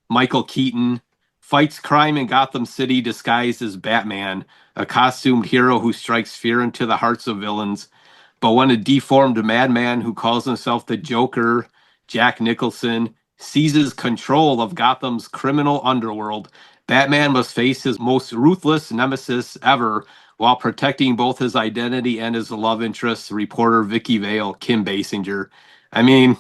Michael Keaton, fights crime in Gotham City disguised as Batman, a costumed hero who strikes fear into the hearts of villains. But when a deformed madman who calls himself the Joker, Jack Nicholson, seizes control of Gotham's criminal underworld, Batman must face his most ruthless nemesis ever while protecting both his identity and his love interest, reporter Vicky Vale, Kim Basinger. I mean,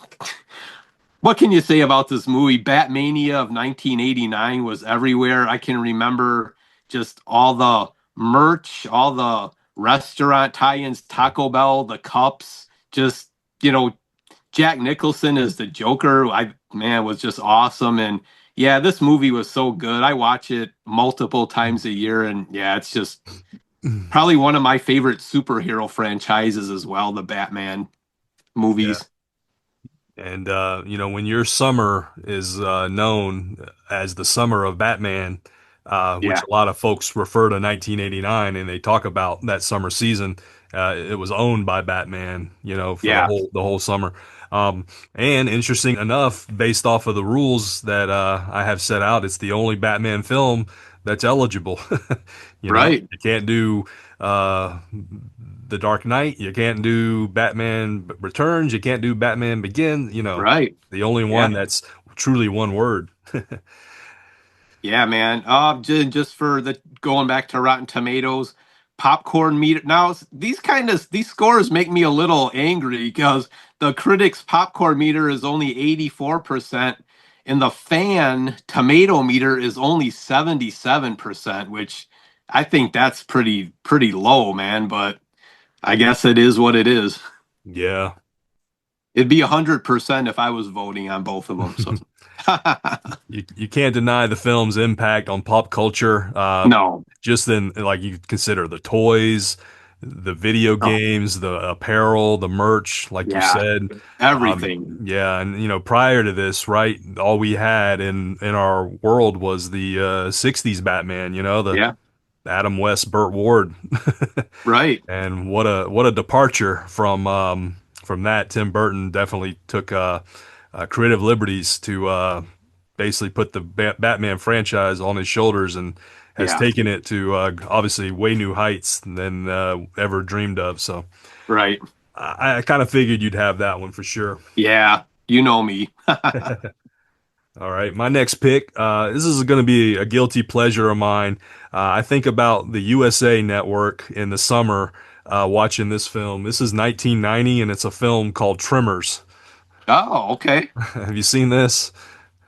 what can you say about this movie? Batmania of 1989 was everywhere. I can remember just all the merch, all the restaurant tie-ins, Taco Bell, the cups, just, you know, Jack Nicholson as the Joker. Man, was just awesome. And yeah, this movie was so good. I watch it multiple times a year, and yeah, it's just probably one of my favorite superhero franchises as well, the Batman Yeah. movies. And when your summer is known as the summer of Batman, which Yeah, a lot of folks refer to 1989, and they talk about that summer season, it was owned by Batman, for the yeah, whole summer. And interesting enough, based off of the rules that I have set out, it's the only Batman film that's eligible. right, You can't do uh, The Dark Knight. You can't do Batman Returns. You can't do Batman Begins. right. The only Yeah. one that's truly one word. Yeah, man. Just for the going back to Rotten Tomatoes, popcorn meter. Now these scores make me a little angry because the critics' popcorn meter is only 84%, and the fan tomato meter is only 77%, which I think that's pretty low, man. But I guess it is what it is. Yeah. It'd be 100% if I was voting on both of them. So, You can't deny the film's impact on pop culture. no, Just in like you consider the toys, the video oh, games, the apparel, the merch, like you yeah, said. everything. Yeah, and prior to this, right, all we had in our world was the '60s Batman. The Yeah, Adam West, Burt Ward, right. and what a departure from that. Tim Burton definitely took creative liberties to basically put the Batman franchise on his shoulders and has Yeah, taken it to obviously way new heights than ever dreamed of. So right. I kind of figured you'd have that one for sure. Yeah, you know me. All right, my next pick. This is going to be a guilty pleasure of mine. I think about the USA Network in the summer watching this film. This is 1990, and it's a film called Tremors. Oh, okay. Have you seen this?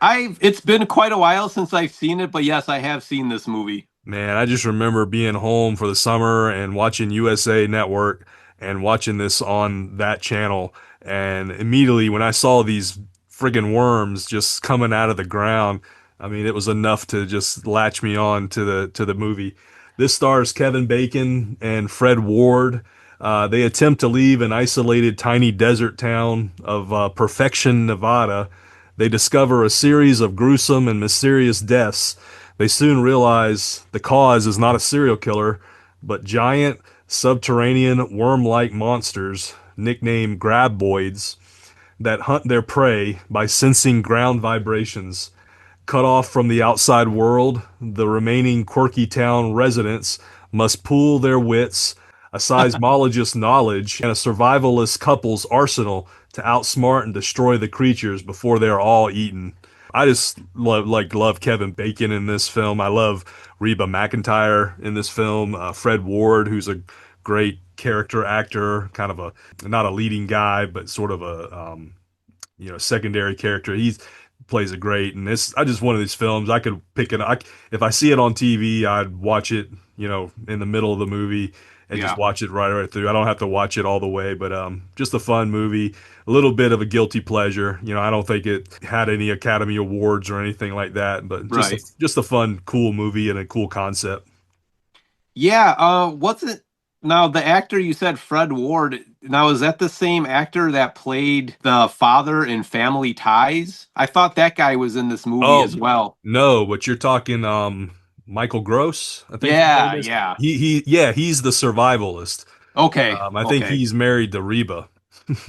It's been quite a while since I've seen it, but yes, I have seen this movie. Man, I just remember being home for the summer and watching USA Network and watching this on that channel. And immediately when I saw these friggin' worms just coming out of the ground, I mean, it was enough to just latch me on to the movie. This stars Kevin Bacon and Fred Ward. They attempt to leave an isolated tiny desert town of Perfection, Nevada. They discover a series of gruesome and mysterious deaths. They soon realize the cause is not a serial killer, but giant subterranean worm-like monsters, nicknamed graboids, that hunt their prey by sensing ground vibrations. Cut off from the outside world, the remaining quirky town residents must pool their wits, a seismologist's knowledge, and a survivalist couple's arsenal to outsmart and destroy the creatures before they are all eaten. I just love Kevin Bacon in this film. I love Reba McEntire in this film. Fred Ward, who's a great character actor, kind of a not a leading guy, but sort of a secondary character. He plays it great, and this I just one of these films I could pick it. If I see it on TV, I'd watch it, in the middle of the movie and just Yeah, watch it right through. I don't have to watch it all the way, but just a fun movie, a little bit of a guilty pleasure. I don't think it had any Academy Awards or anything like that, but right. just a fun, cool movie and a cool concept. Yeah, what's it now? The actor you said, Fred Ward. Now, is that the same actor that played the father in Family Ties? I thought that guy was in this movie Oh as well. no, but you're talking Michael Gross, I think his name Yeah, is. yeah. Yeah, he's the survivalist. Okay, I think okay, he's married to Reba.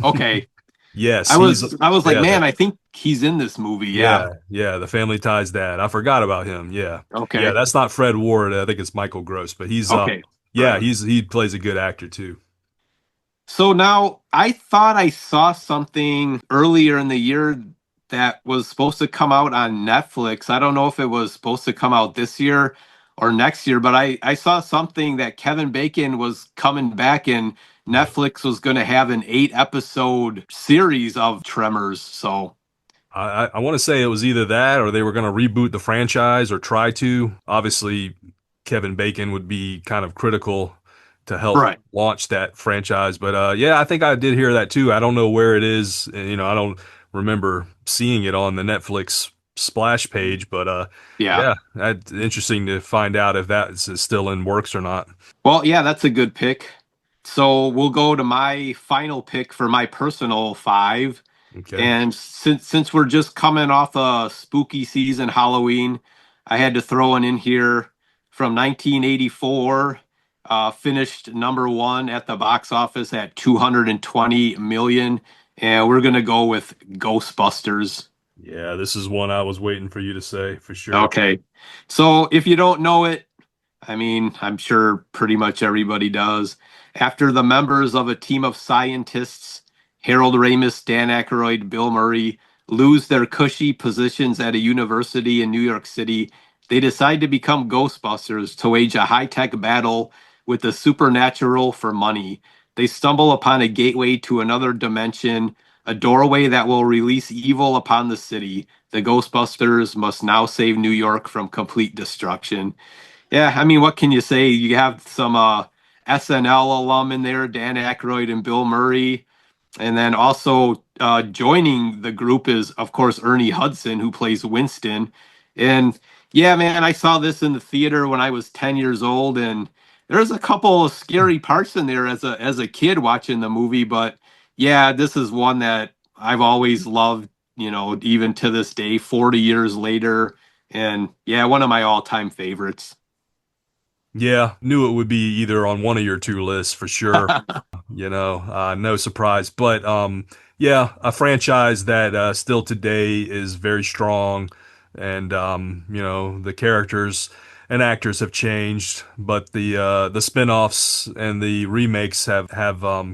okay. Yes, I he's was, I was like, yeah, man, I think he's in this movie. Yeah. yeah, the Family Ties dad. I forgot about him. Yeah. Yeah, Okay, that's not Fred Ward. I think it's Michael Gross, but he's okay. yeah, Right. he plays a good actor too. So now I thought I saw something earlier in the year that was supposed to come out on Netflix. I don't know if it was supposed to come out this year or next year, but I saw something that Kevin Bacon was coming back and Netflix was going to have an 8 episode series of Tremors. So, I want to say it was either that or they were going to reboot the franchise or try to. Obviously, Kevin Bacon would be kind of critical to help right. launch that franchise. But yeah, I think I did hear that too. I don't know where it is. I don't remember seeing it on the Netflix splash page. But Yeah. yeah, that's interesting to find out if that is still in works or not. Well, yeah, that's a good pick. So we'll go to my final pick for my personal five. Okay. And since we're just coming off a spooky season, Halloween, I had to throw one in here from 1984. Finished number one at the box office at 220 million, and we're gonna go with Ghostbusters. Yeah, this is one I was waiting for you to say for sure. Okay, so if you don't know it, I mean, I'm sure pretty much everybody does. After the members of a team of scientists, Harold Ramis, Dan Aykroyd, Bill Murray, lose their cushy positions at a university in New York City, they decide to become Ghostbusters to wage a high-tech battle with the supernatural for money. They stumble upon a gateway to another dimension, a doorway that will release evil upon the city. The Ghostbusters must now save New York from complete destruction. Yeah, I mean, what can you say? You have some SNL alum in there, Dan Aykroyd and Bill Murray. And then also joining the group is, of course, Ernie Hudson, who plays Winston. And yeah, man, I saw this in the theater when I was 10 years old, and there's a couple of scary parts in there as a kid watching the movie. But yeah, this is one that I've always loved, even to this day, 40 years later. And yeah, one of my all-time favorites. Yeah, knew it would be either on one of your two lists for sure. No surprise. But yeah, a franchise that still today is very strong, and the characters and actors have changed, but the spin-offs and the remakes have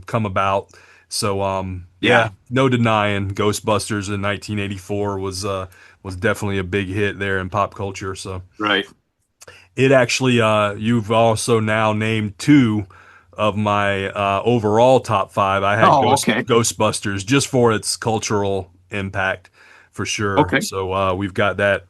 come about. So Yeah, yeah, no denying Ghostbusters in 1984 was definitely a big hit there in pop culture. So right. it actually, you've also now named two of my overall top five. I had Oh, okay. Ghostbusters just for its cultural impact, for sure. Okay. So we've got that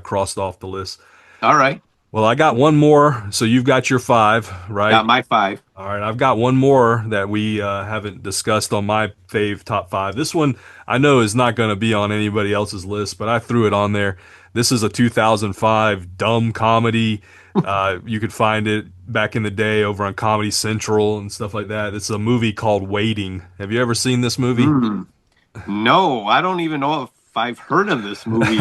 crossed off the list. All right. Well, I got one more. So you've got your five, Got right? my five. All right, I've got one more that we haven't discussed on my fave top five. This one I know is not going to be on anybody else's list, but I threw it on there. This is a 2005 dumb comedy. You could find it back in the day over on Comedy Central and stuff like that. It's a movie called Waiting. Have you ever seen this movie? Hmm. No, I don't even know if I've heard of this movie.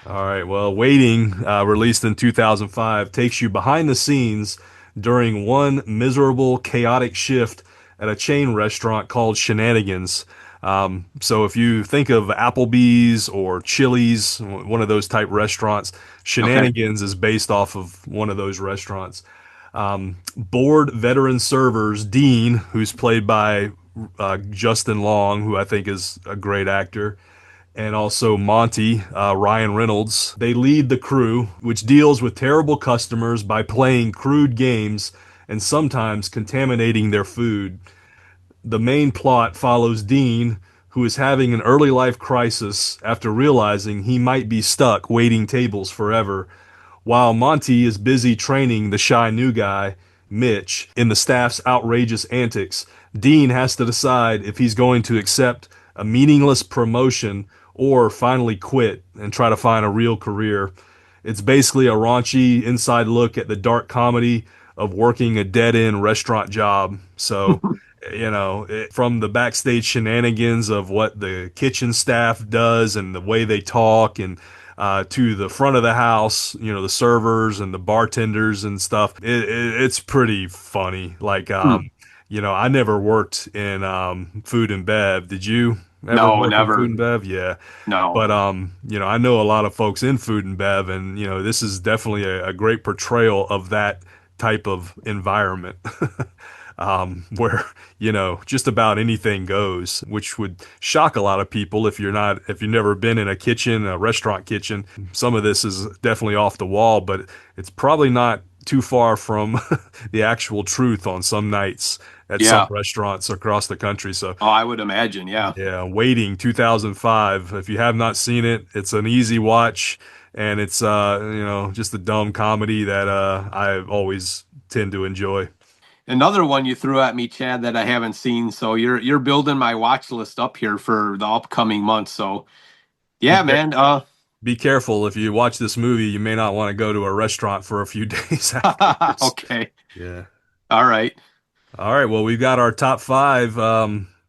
All right. Well, Waiting, released in 2005, takes you behind the scenes during one miserable, chaotic shift at a chain restaurant called Shenanigans. So if you think of Applebee's or Chili's, one of those type restaurants, Okay. Shenanigans is based off of one of those restaurants. Bored veteran servers Dean, who's played by Justin Long, who I think is a great actor, and also Monty, Ryan Reynolds. They lead the crew, which deals with terrible customers by playing crude games and sometimes contaminating their food. The main plot follows Dean, who is having an early life crisis after realizing he might be stuck waiting tables forever, while Monty is busy training the shy new guy, Mitch, in the staff's outrageous antics. Dean has to decide if he's going to accept a meaningless promotion or finally quit and try to find a real career. It's basically a raunchy inside look at the dark comedy of working a dead end restaurant job. So, from the backstage shenanigans of what the kitchen staff does and the way they talk, and to the front of the house, the servers and the bartenders and stuff. It's pretty funny. Like, Hmm. I never worked in food and bev. Did you ever No, work in food never. and bev? Yeah. No. But I know a lot of folks in food and bev, and this is definitely a great portrayal of that type of environment. Where just about anything goes, which would shock a lot of people if you've never been in a kitchen, a restaurant kitchen. Some of this is definitely off the wall, but it's probably not too far from the actual truth on some nights at some Yeah. restaurants across the country. So Oh, I would imagine. Yeah. yeah, Waiting 2005. If you have not seen it, it's an easy watch, and it's just a dumb comedy that I always tend to enjoy. Another one you threw at me, Chad, that I haven't seen. So you're building my watch list up here for the upcoming months. So Be yeah, care- man. be careful if you watch this movie. You may not want to go to a restaurant for a few days afterwards. Okay. Yeah. All right. All right. Well, we've got our top five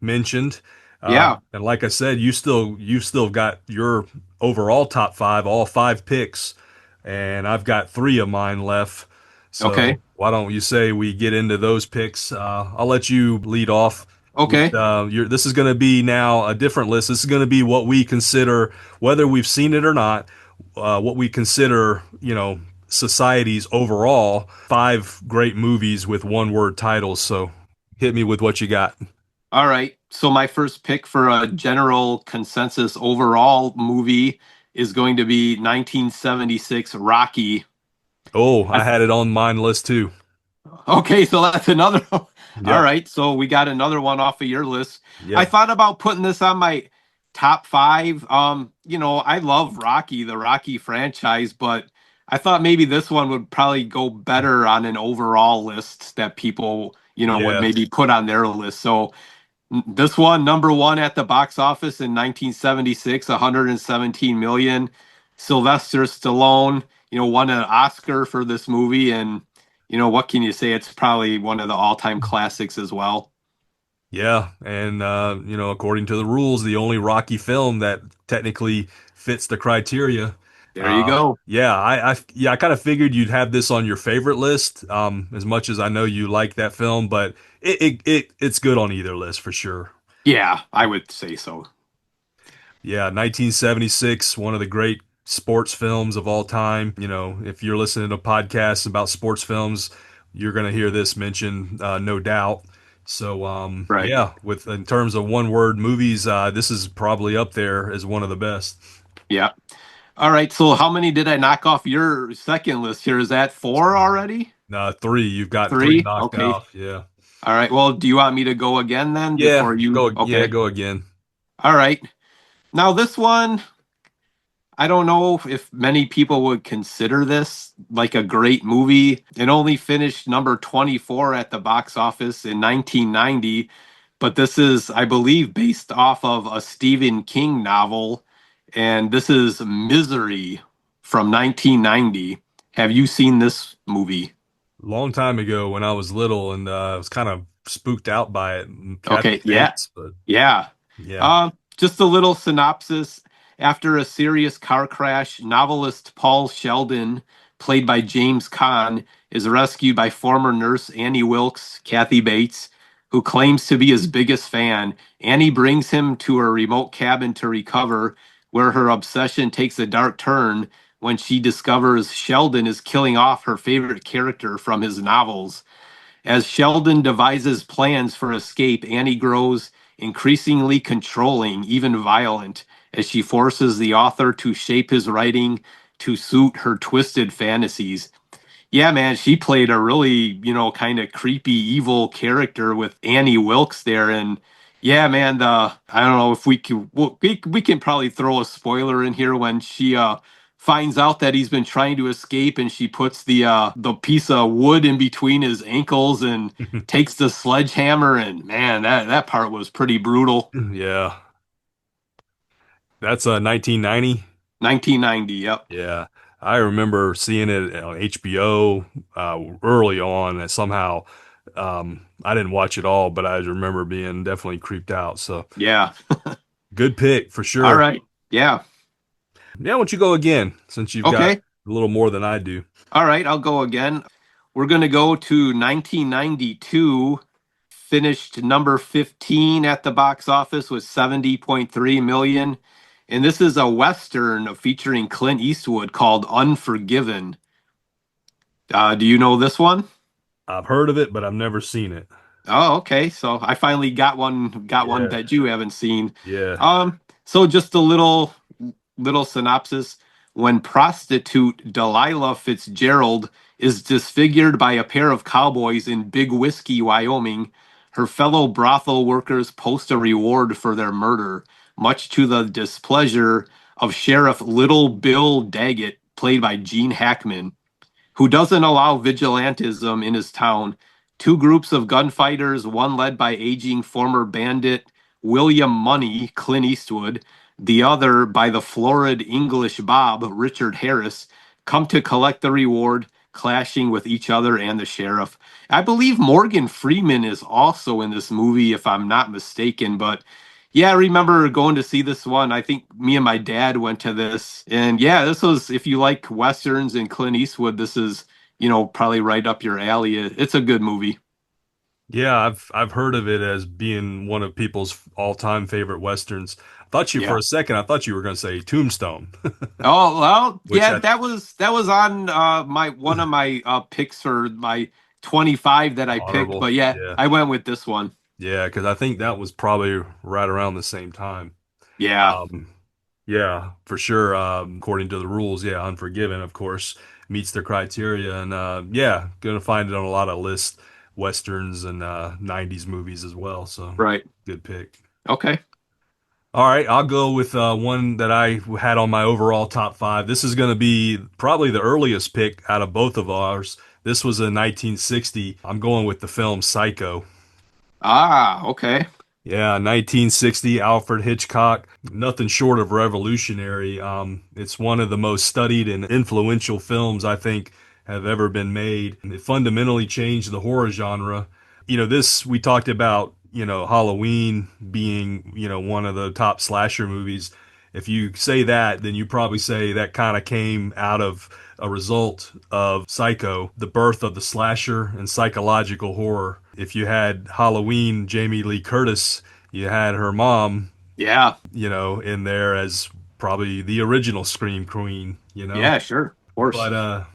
mentioned, Yeah. and like I said, you've still got your overall top five, all five picks, and I've got three of mine left. So Okay. why don't you say we get into those picks? I'll let you lead off with Okay. this is going to be now a different list. This is going to be what we consider, whether we've seen it or not, what we consider, society's overall five great movies with one word titles. So hit me with what you got. All right. So my first pick for a general consensus overall movie is going to be 1976 Rocky. Oh, I had it on mine list too. Okay, so that's another. All Yep. right, so we got another one off of your list. I Yep. thought about putting this on my top five. I love Rocky, the Rocky franchise, but I thought maybe this one would probably go better on an overall list that people, would Yeah. maybe put on their list. So This one, number one at the box office in 1976, 117 million. Sylvester Stallone, won an Oscar for this movie, and what can you say? It's probably one of the all-time classics as well. Yeah, and according to the rules, the only Rocky film that technically fits the criteria. There you go. Yeah, I kind of figured you'd have this on your favorite list, as much as I know you like that film, but it's good on either list for sure. Yeah, I would say so. Yeah, 1976, one of the great sports films of all time. If you're listening to podcasts about sports films, you're going to hear this mentioned, no doubt. So, Right. yeah, with in terms of one word movies, this is probably up there as one of the best. Yeah. All right. So how many did I knock off your second list here? Is that four already? Three, you've got three Three? knocked Okay. off. Yeah. All right. Well, do you want me to go again then Yeah, before you? go, yeah, Okay. go again. All right. Now this one, I don't know if many people would consider this like a great movie. It only finished number 24 at the box office in 1990, but this is, I believe, based off of a Stephen King novel, and this is Misery from 1990. Have you seen this movie? Long time ago when I was little and I was kind of spooked out by it. Kathy Okay, yeah. Bates, but Yeah. yeah. Just a little synopsis. After a serious car crash, novelist Paul Sheldon, played by James Caan, is rescued by former nurse Annie Wilkes, Kathy Bates, who claims to be his biggest fan. Annie brings him to a remote cabin to recover, where her obsession takes a dark turn when she discovers Sheldon is killing off her favorite character from his novels. As Sheldon devises plans for escape, Annie grows increasingly controlling, even violent, as she forces the author to shape his writing to suit her twisted fantasies. Yeah, man, she played a really, kind of creepy, evil character with Annie Wilkes there. And yeah, man, I don't know if we can, we can probably throw a spoiler in here when she finds out that he's been trying to escape, and she puts the piece of wood in between his ankles and takes the sledgehammer. And man, that part was pretty brutal. Yeah. That's 1990. 1990, yep. Yeah. I remember seeing it on HBO early on, and somehow I didn't watch it all, but I remember being definitely creeped out. So Yeah. good pick for All sure. right. Yeah. Yeah, why don't you go again since you've got Okay. a little more than I do? All right, I'll go again. We're going to go to 1992, finished number 15 at the box office with 70.3 million. And this is a Western featuring Clint Eastwood called Unforgiven. Do you know this one? I've heard of it, but I've never seen it. Oh, okay. So I finally got one Yeah. that you haven't seen. Yeah. So just a little synopsis. When prostitute Delilah Fitzgerald is disfigured by a pair of cowboys in Big Whiskey, Wyoming, her fellow brothel workers post a reward for their murder, much to the displeasure of Sheriff Little Bill Daggett, played by Gene Hackman, who doesn't allow vigilantism in his town. Two groups of gunfighters, one led by aging former bandit William Money, Clint Eastwood, the other by the florid English Bob, Richard Harris, come to collect the reward, clashing with each other and the sheriff. I believe Morgan Freeman is also in this movie, if I'm not mistaken, but yeah, I remember going to see this one. I think me and my dad went to this. And yeah, this was, if you like Westerns and Clint Eastwood, this is, probably right up your alley. It's a good movie. Yeah, I've heard of it as being one of people's all-time favorite westerns. For Yeah. a second, I thought you were going to say Tombstone, Oh, well, which yeah, I, that was on my one of my picks for my 25 that I picked. honorable. But yeah, Yeah. I went with this one. Yeah, because I think that was probably right around the same time. Yeah, Um, yeah, for sure. According to the rules, yeah, Unforgiven, of course, meets the criteria, and yeah, gonna find it on a lot of lists, westerns and '90s movies as well. So right. good pick. Okay. All right, I'll go with one that I had on my overall top five. This is going to be probably the earliest pick out of both of ours. This was in 1960. I'm going with the film Psycho. Ah, okay. Yeah, 1960, Alfred Hitchcock. Nothing short of revolutionary. It's one of the most studied and influential films I think have ever been made. It fundamentally changed the horror genre. This we talked about, Halloween being, one of the top slasher movies. If you say that, then you probably say that kind of came out of a result of Psycho, the birth of the slasher and psychological horror. If you had Halloween, Jamie Lee Curtis, you had her mom, Yeah. in there as probably the original Scream Queen. Yeah, sure. Of course. The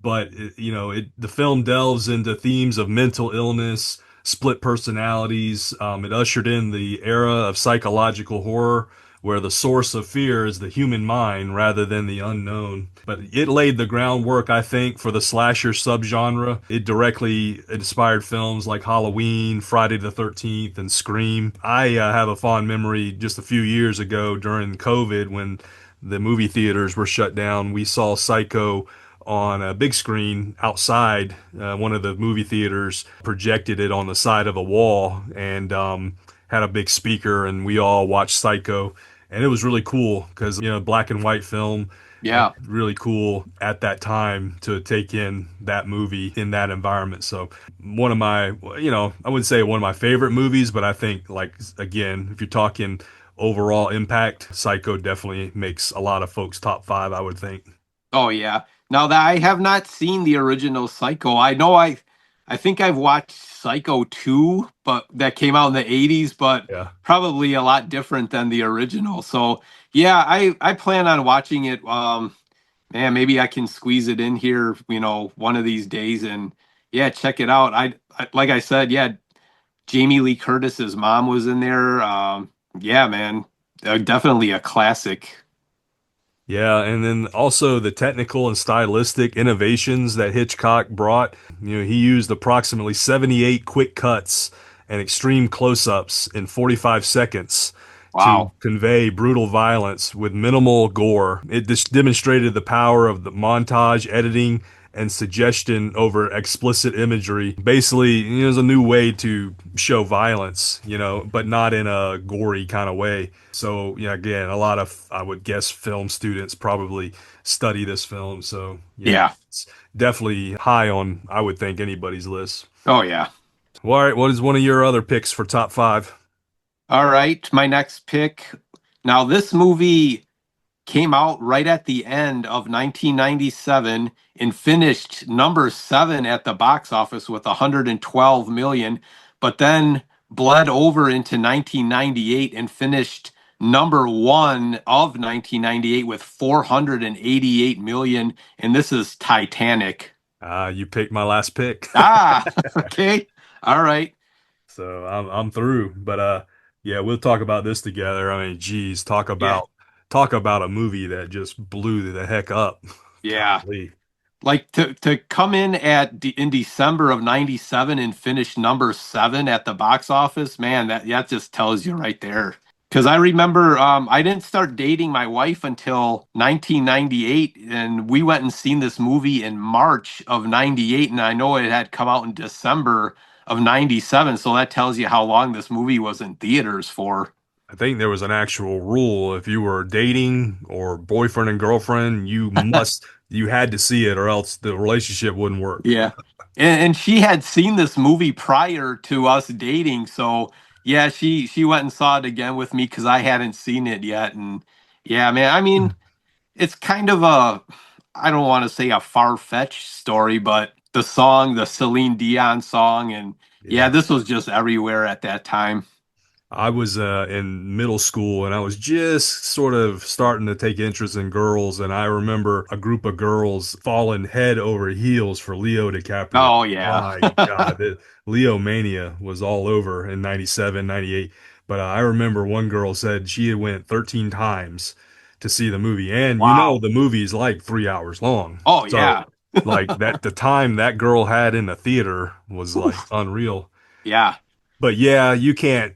film delves into themes of mental illness, split personalities. It ushered in the era of psychological horror, where the source of fear is the human mind rather than the unknown. But it laid the groundwork, I think, for the slasher subgenre. It directly inspired films like Halloween, Friday the 13th, and Scream. I have a fond memory just a few years ago during COVID when the movie theaters were shut down. We saw Psycho on a big screen outside one of the movie theaters, projected it on the side of a wall, and had a big speaker, and we all watched Psycho. And it was really cool because, black and white film, and Yeah. really cool at that time to take in that movie in that environment. So one of my, I wouldn't say one of my favorite movies, but I think, like, again, if you're talking overall impact, Psycho definitely makes a lot of folks top five, I would think. Oh yeah. Now that I have not seen the original Psycho, I think I've watched Psycho 2, but that came out in the 80s, but Yeah. probably a lot different than the original. So yeah, I plan on watching it. Man, maybe I can squeeze it in here, one of these days and yeah, check it out. Like I said, yeah, Jamie Lee Curtis's mom was in there. Yeah, man, definitely a classic. Yeah, and then also the technical and stylistic innovations that Hitchcock brought. He used approximately 78 quick cuts and extreme close-ups in 45 seconds to Wow. convey brutal violence with minimal gore. It just demonstrated the power of the montage, editing, and suggestion over explicit imagery. Basically, it was a new way to show violence, but not in a gory kind of way. So, yeah, again, a lot of, I would guess, film students probably study this film. So, Yeah. it's definitely high on, I would think, anybody's list. Oh yeah. Well, all right, what is one of your other picks for top five? All right, my next pick. Now, this movie came out right at the end of 1997 and finished number 7 at the box office with 112 million, but then bled over into 1998 and finished number 1 of 1998 with 488 million. And this is Titanic. You picked my last pick. Ah, okay. All right. So I'm through. But yeah, we'll talk about this together. I mean, geez, Yeah. talk about a movie that just blew the heck up. Yeah. Golly. Like to come in in December of 97 and finish number 7 at the box office, man, that just tells you right there. Because I remember I didn't start dating my wife until 1998, and we went and seen this movie in March of 98, and I know it had come out in December of 97, so that tells you how long this movie was in theaters for. I think there was an actual rule. If you were dating or boyfriend and girlfriend, you had to see it or else the relationship wouldn't work. Yeah. And she had seen this movie prior to us dating, so yeah, she went and saw it again with me because I hadn't seen it yet. And yeah, man, I mean, it's kind of I don't want to say a far-fetched story, but the Celine Dion song, and yeah, Yeah. this was just everywhere at that time. I was in middle school and I was just sort of starting to take interest in girls. And I remember a group of girls falling head over heels for Leo DiCaprio. Oh yeah. My God, Leo mania was all over in 97, 98. But I remember one girl said she had went 13 times to see the movie. And Wow. the movie's like 3 hours long. Oh So yeah. like the time that girl had in the theater was like Oof. unreal. Yeah. But yeah, you can't,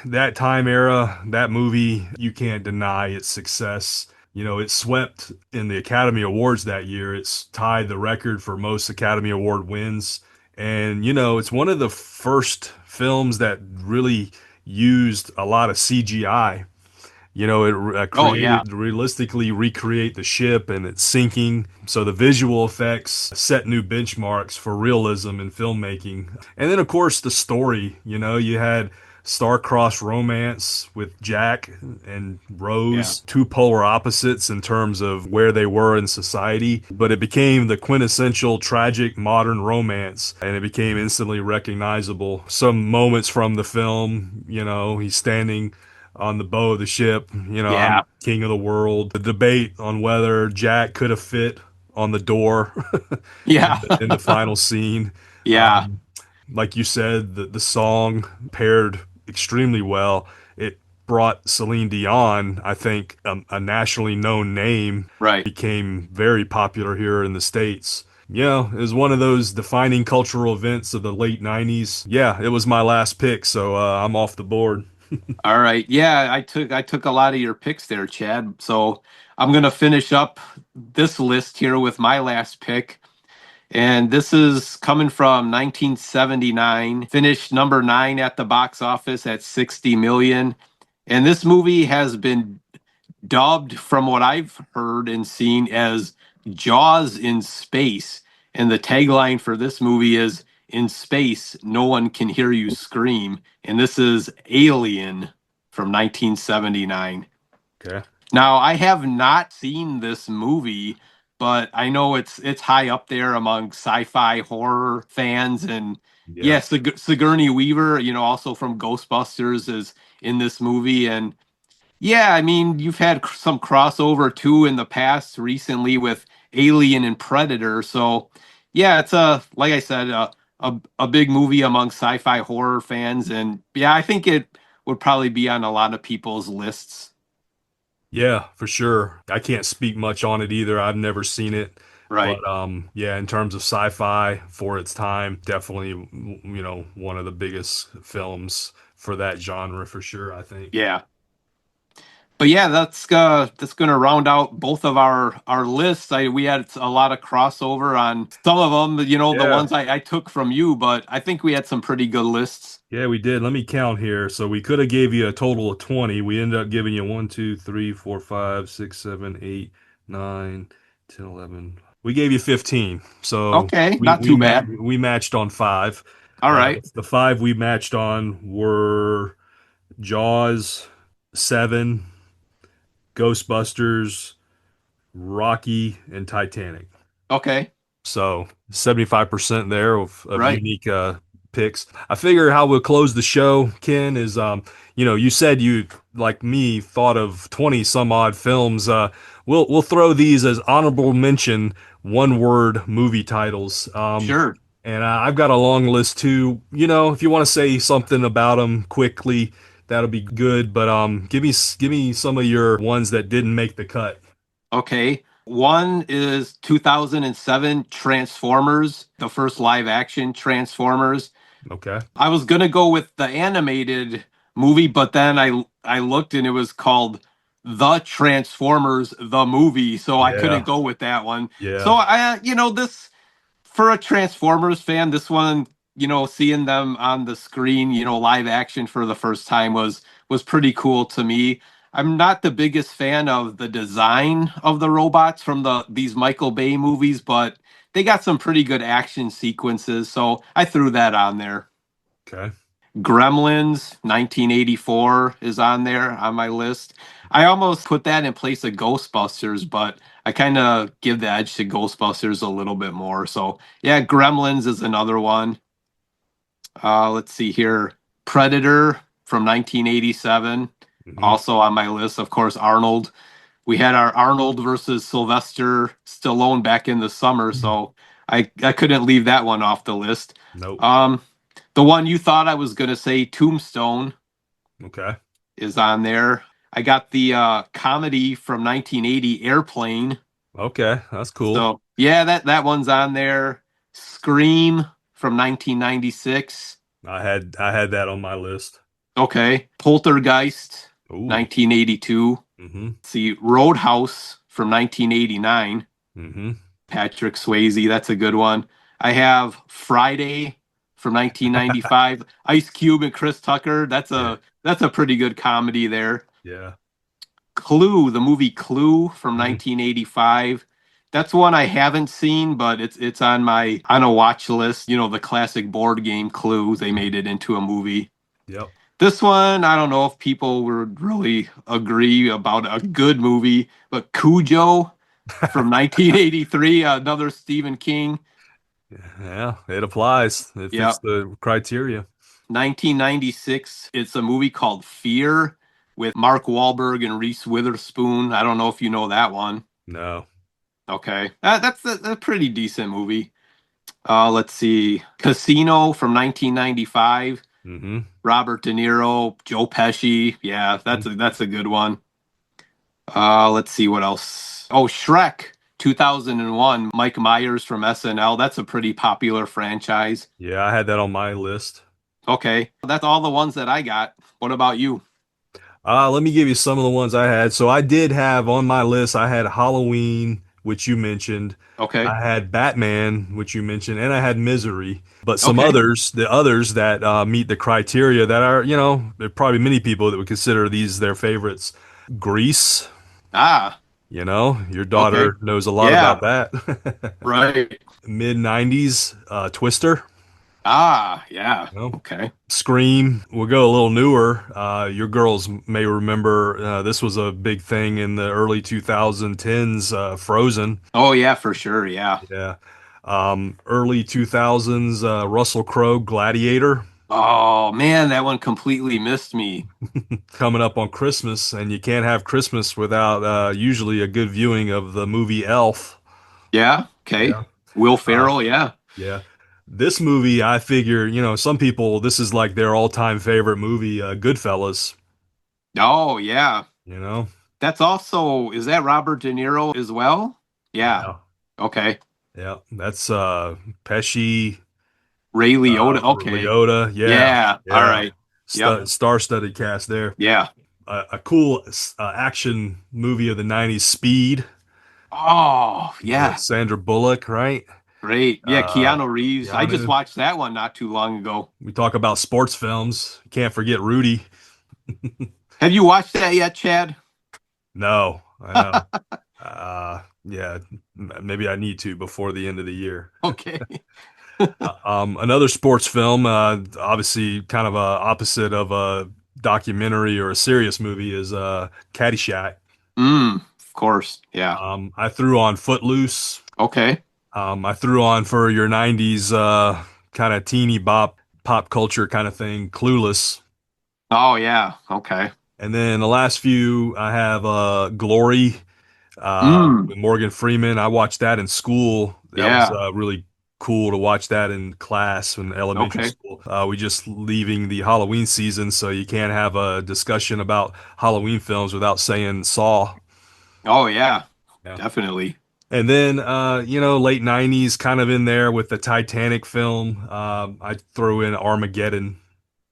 that time era, that movie, you can't deny its success. It swept in the Academy Awards that year. It's tied the record for most Academy Award wins. And, it's one of the first films that really used a lot of CGI. You know, it Oh yeah. created realistically recreate the ship and its sinking. So the visual effects set new benchmarks for realism in filmmaking. And then, of course, the story. You know, you had star-crossed romance with Jack and Yeah. Rose, two polar opposites in terms of where they were in society, but it became the quintessential tragic modern romance, and it became instantly recognizable. Some moments from the film, you know, he's standing on the bow of the ship, you know, I'm Yeah. king of the world. The debate on whether Jack could have fit on the door Yeah. in the final scene. Yeah. Um, like you said, the song paired extremely well. It brought Celine Dion, I think, a nationally known name, Right. became very popular here in the States. You know, it was one of those defining cultural events of the late 90s. Yeah, it was my last pick, so I'm off the board. All right. Yeah, I took a lot of your picks there, Chad. So I'm gonna finish up this list here with my last pick. And this is coming from 1979, finished number 9 at the box office at 60 million. And this movie has been dubbed, from what I've heard and seen, as Jaws in space. And the tagline for this movie is, "In space, no one can hear you scream." And this is Alien from 1979. Okay. Now, I have not seen this movie, but I know it's high up there among sci-fi horror fans. And Yeah. yeah, Sigourney Weaver, also from Ghostbusters, is in this movie. And yeah, I mean, you've had some crossover too in the past recently with Alien and Predator. So yeah, it's like I said, a big movie among sci-fi horror fans. And yeah, I think it would probably be on a lot of people's lists. Yeah, for sure. I can't speak much on it either. I've never seen it. Right. But yeah, in terms of sci-fi for its time, definitely, one of the biggest films for that genre for sure, I think. Yeah. But yeah, that's gonna round out both of our lists. We had a lot of crossover on some of them, the Yeah. ones I took from you, but I think we had some pretty good lists. Yeah, we did. Let me count here. So we could have gave you a total of 20. We ended up giving you 1, 2, 3, 4, 5, 6, 7, 8, 9, 10, 11. We gave you 15. So Okay, we not we too ma bad. we matched on 5. All right. The 5 we matched on were Jaws, Seven, Ghostbusters, Rocky, and Titanic. Okay. So 75% there of Right. unique picks. I figure how we'll close the show, Ken, is you said you, like me, thought of 20 some odd films. We'll throw these as honorable mention, one word movie titles. Sure. And I've got a long list too. You know, if you want to say something about them quickly, that'll be good. But give me some of your ones that didn't make the cut. Okay. One is 2007 Transformers, the first live action Transformers. Okay. I was gonna go with the animated movie, but then I looked and it was called The Transformers the movie, so I couldn't Yeah. go with that one. So Yeah. this, for a Transformers fan, this one, seeing them on the screen, live action for the first time was pretty cool to me. I'm not the biggest fan of the design of the robots from these Michael Bay movies, but they got some pretty good action sequences, so I threw that on there. Okay. Gremlins 1984 is on there on my list. I almost put that in place of Ghostbusters, but I kind of give the edge to Ghostbusters a little bit more. So yeah, Gremlins is another one. Let's see here. Predator from 1987, Mhm. also on my list. Of course, Arnold. We had our Arnold versus Sylvester Stallone back in the summer, so I couldn't leave that one off the list. Nope. The one you thought I was gonna say, Tombstone, Okay. is on there. I got the comedy from 1980, Airplane. Okay. That's cool. So yeah, that one's on there. Scream from 1996. I had that on my list. Okay. Poltergeist, Ooh. 1982. Mm-hmm. See, Roadhouse from 1989. Mm-hmm. Patrick Swayze, that's a good one. I have Friday from 1995. Ice Cube and Chris Tucker. That's Yeah. a That's a pretty good comedy there. Yeah. Clue, the movie Clue from Mhm. 1985. That's one I haven't seen, but it's on a watch list. You know, the classic board game Clue. They made it into a movie. Yep. This one, I don't know if people would really agree about a good movie, but Cujo from 1983, another Stephen King. Yeah, it applies. It fits Yep. the criteria. 1996, it's a movie called Fear with Mark Wahlberg and Reese Witherspoon. I don't know if you know that one. No. Okay. That's a pretty decent movie. Let's see. Casino from 1995. Hmm. Robert De Niro, Joe Pesci. Yeah, that's a good one. Let's see what else. Oh, Shrek 2001. Mike Myers from SNL. That's a pretty popular franchise. Yeah, I had that on my list. Okay. That's all the ones that I got. What about you? Let me give you some of the ones I had. So I did have on my list, I had Halloween, which you mentioned. Okay. I had Batman, which you mentioned, and I had Misery. But some Okay. others, the others that meet the criteria that are, there are probably many people that would consider these their favorites. Grease, Ah, your okay. daughter knows a lot about Yeah, that. right. Mid 90s, Twister. Ah, yeah. You know, Okay. Scream. We'll go a little newer. Your girls may remember this was a big thing in the early 2010s. Frozen. Oh, yeah, for sure. Yeah. Yeah. Early 2000s. Russell Crowe, Gladiator. Oh, man, that one completely missed me. Coming up on Christmas, and you can't have Christmas without usually a good viewing of the movie Elf. Yeah. Okay. Yeah. Will Uh, Ferrell. Yeah. yeah. This movie, I figure, some people, this is like their all-time favorite movie, Goodfellas. Oh, yeah. You know? Is that Robert De Niro as well? Yeah. Yeah. Okay. Yeah, that's Pesci, Ray Liotta. Okay. Leota. Yeah, Yeah. All yeah, right. Yep. Star-studded cast there. Yeah. A cool action movie of the '90s, Speed, Oh, with yeah. Sandra Bullock, right? Great. Yeah. Keanu Reeves. I just Keanu. watched that one not too long ago. We talk about sports films. Can't forget Rudy. Have you watched that yet, Chad? No, I know. Yeah, maybe I need to before the end of the year. Okay. Another sports film, obviously kind of a opposite of a documentary or a serious movie, is Caddyshack. Of course. Yeah. I threw on Footloose. Okay. I threw on for your '90s kind of teeny bop pop culture kind of thing, Clueless. Oh, yeah. Okay. And then the last few, I have Glory Mm. with Morgan Freeman. I watched that in school. That was Yeah. really cool to watch that in class in elementary Okay. school. We just leaving the Halloween season, so you can't have a discussion about Halloween films without saying Saw. Oh, yeah. Yeah. Definitely. And then, late '90s, kind of in there with the Titanic film. I throw in Armageddon.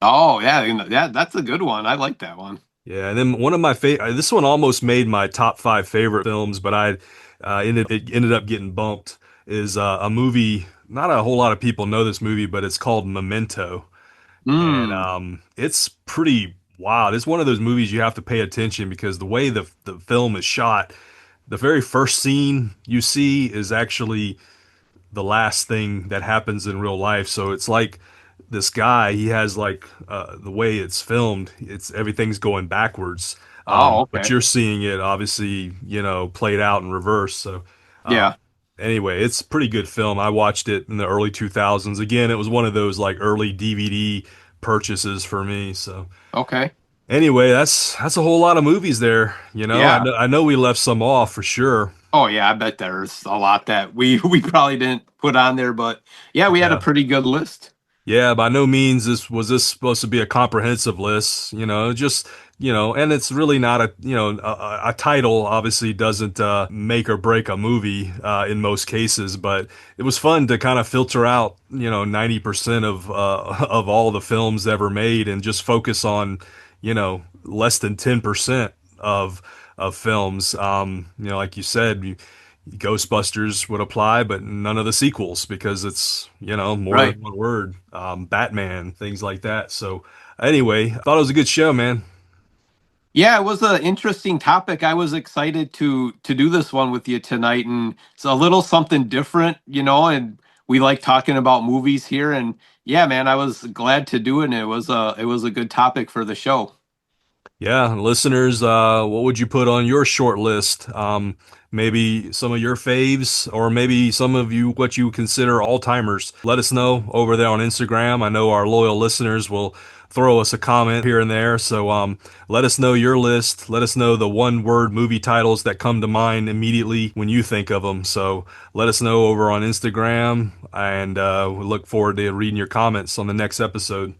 Oh, yeah. That's a good one. I like that one. Yeah, and then one of my favorite. This one almost made my top five favorite films, but it ended up getting bumped. Is a movie. Not a whole lot of people know this movie, but it's called Memento, and Mm. it's pretty wild. It's one of those movies you have to pay attention because the way the film is shot, the very first scene you see is actually the last thing that happens in real life. So it's like this guy, he has like the way it's filmed, it's everything's going backwards. Oh, But okay. you're seeing it obviously, played out in reverse. So um, Yeah. anyway, it's a pretty good film. I watched it in the early 2000s. Again, it was one of those like early DVD purchases for me. So Okay. anyway, that's a whole lot of movies there. Yeah. I know we left some off for sure. Oh, yeah. I bet there's a lot that we probably didn't put on there, but yeah, we had a Yeah. pretty good list. Yeah, by no means this supposed to be a comprehensive list, just and it's really not a title obviously doesn't make or break a movie in most cases, but it was fun to kind of filter out 90% of all the films ever made and just focus on less than 10% of films. Like you said, Ghostbusters would apply, but none of the sequels because it's more Right. than one word. Batman, things like that. So Anyway, I thought it was a good show, man. Yeah, it was an interesting topic. I was excited to do this one with you tonight, and it's a little something different, and we like talking about movies here. And yeah, man, I was glad to do it. And it was a good topic for the show. Yeah, listeners, what would you put on your short list? Maybe some of your faves, or maybe some of you what you consider all timers. Let us know over there on Instagram. I know our loyal listeners will throw us a comment here and there. So let us know your list. Let us know the one word movie titles that come to mind immediately when you think of them. So let us know over on Instagram, and we look forward to reading your comments on the next episode.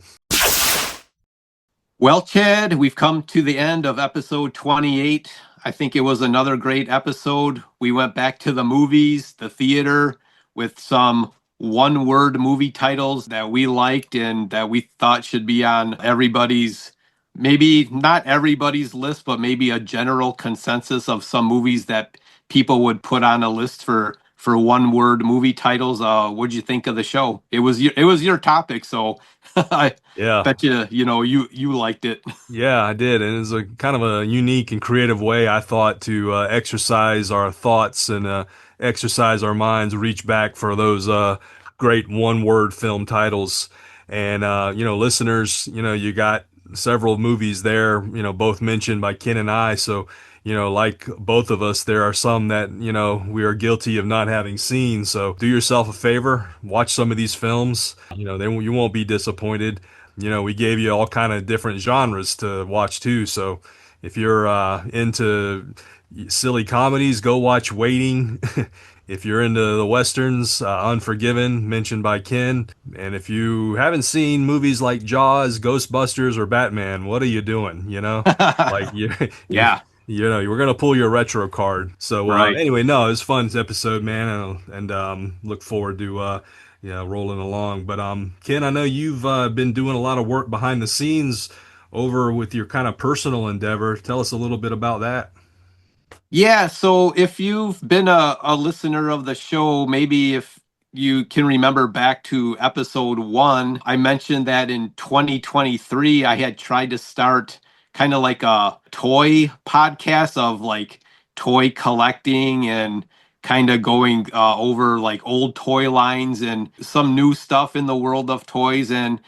Well, Chad, we've come to the end of episode 28. I think it was another great episode. We went back to the movies, the theater, with some one word movie titles that we liked and that we thought should be on everybody's, maybe not everybody's list, but maybe a general consensus of some movies that people would put on a list for one word movie titles. What'd you think of the show? It was your topic, so I Yeah. bet you liked it. Yeah, I did. And it's a kind of a unique and creative way, I thought, to exercise our thoughts and exercise our minds, reach back for those great one-word film titles. And, listeners, you got several movies there, both mentioned by Ken and I. So, like both of us, there are some that, we are guilty of not having seen. So do yourself a favor, watch some of these films. Then you won't be disappointed. We gave you all kind of different genres to watch too. So if you're into silly comedies, go watch Waiting. If you're into the westerns, Unforgiven, mentioned by Ken. And if you haven't seen movies like Jaws, Ghostbusters, or Batman, what are you doing? Like you, Yeah, we're gonna pull your retro card. So right. anyway, no, it was a fun episode, man, and look forward to rolling along. But Ken, I know you've been doing a lot of work behind the scenes over with your kind of personal endeavor. Tell us a little bit about that. Yeah, so if you've been a listener of the show, maybe if you can remember back to episode 1, I mentioned that in 2023, I had tried to start kind of like a toy podcast of like toy collecting and kind of going over like old toy lines and some new stuff in the world of toys. And,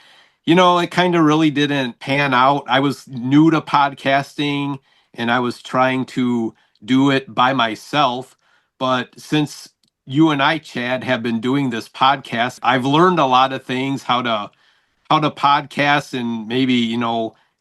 it kind of really didn't pan out. I was new to podcasting and I was trying to do it by myself. But since you and I, Chad, have been doing this podcast, I've learned a lot of things, how to podcast and maybe,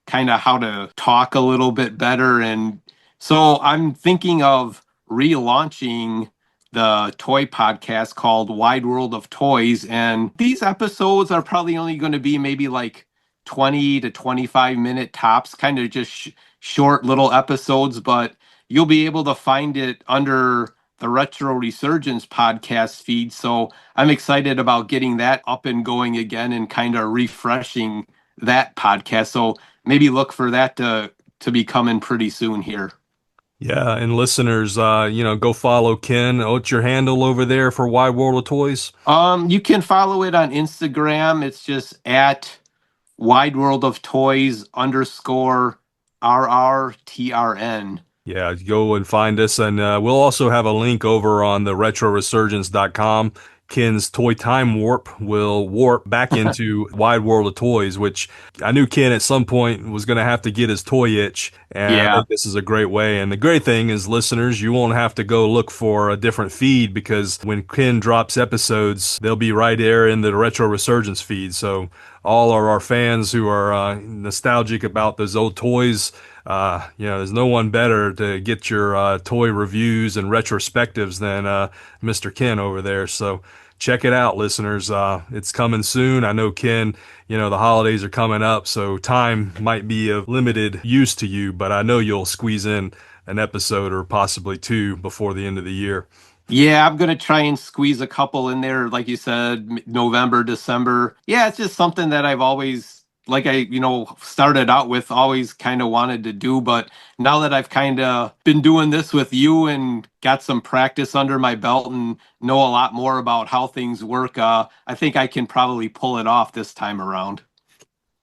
kind of how to talk a little bit better. And so I'm thinking of relaunching the toy podcast called Wide World of Toys. And these episodes are probably only going to be maybe like 20 to 25-minute tops, kind of just short little episodes, but you'll be able to find it under the Retro Resurgence podcast feed. So I'm excited about getting that up and going again and kind of refreshing that podcast. So maybe look for that to be coming pretty soon here. Yeah, and listeners, go follow Ken. What's your handle over there for Wide World of Toys? You can follow it on Instagram. It's just at Wide World of Toys _ RRTRN. Yeah, go and find us. And we'll also have a link over on the retroresurgence.com. Ken's Toy Time Warp will warp back into Wide World of Toys, which I knew Ken at some point was going to have to get his toy itch. And I Yeah. think this is a great way. And the great thing is, listeners, you won't have to go look for a different feed because when Ken drops episodes, they'll be right there in the Retro Resurgence feed. So all of our fans who are nostalgic about those old toys, there's no one better to get your toy reviews and retrospectives than Mr. Ken over there. So check it out, listeners. It's coming soon. I know, Ken, the holidays are coming up, so time might be of limited use to you, but I know you'll squeeze in an episode or possibly two before the end of the year. Yeah, I'm gonna try and squeeze a couple in there, like you said, November, December. Yeah, it's just something that I've always, like started out with, always kind of wanted to do. But now that I've kind of been doing this with you and got some practice under my belt and know a lot more about how things work, I think I can probably pull it off this time around.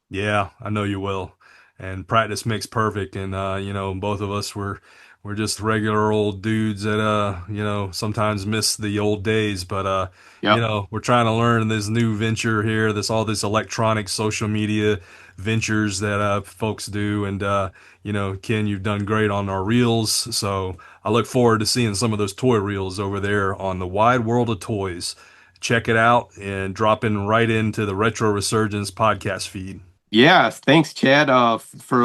Yeah, I know you will. And practice makes perfect. And, both of us we're just regular old dudes that, sometimes miss the old days. But, Yep. we're trying to learn this new venture here, all this electronic social media ventures that, folks do. And, Ken, you've done great on our reels. So I look forward to seeing some of those toy reels over there on the Wide World of Toys. Check it out and drop in right into the Retro Resurgence podcast feed. Yeah, thanks, Chad, for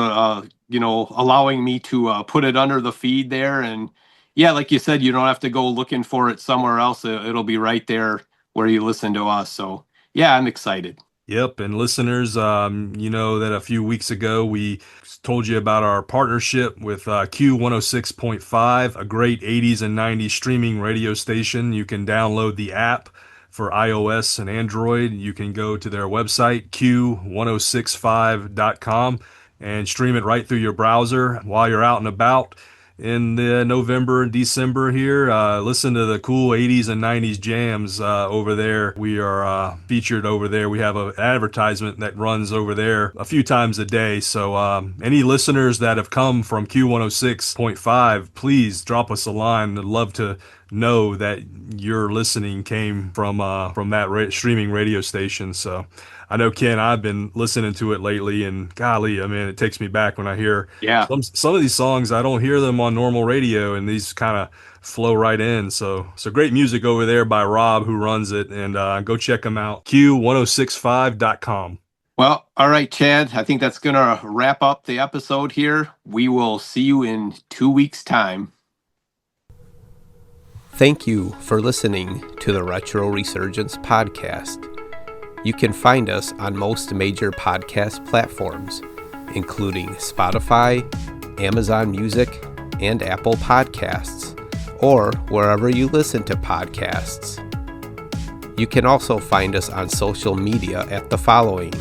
allowing me to put it under the feed there. And yeah, like you said, you don't have to go looking for it somewhere else. It'll be right there where you listen to us. So yeah, I'm excited. Yep, and listeners, you know that a few weeks ago we told you about our partnership with Q106.5, a great 80s and 90s streaming radio station. You can download the app for iOS and Android. You can go to their website, q1065.com, and stream it right through your browser while you're out and about. In the November and December here, listen to the cool 80s and 90s jams over there. We are featured over there. We have an advertisement that runs over there a few times a day. So any listeners that have come from Q106.5, please drop us a line. I'd love to know that your listening came from that streaming radio station. So I know, Ken, I've been listening to it lately, and golly, I mean, it takes me back when I hear some of these songs. I don't hear them on normal radio, and these kind of flow right in. So great music over there by Rob, who runs it, and go check them out, q1065.com. Well, all right, Chad, I think that's going to wrap up the episode here. We will see you in 2 weeks' time. Thank you for listening to the Retro Resurgence podcast. You can find us on most major podcast platforms, including Spotify, Amazon Music, and Apple Podcasts, or wherever you listen to podcasts. You can also find us on social media at the following: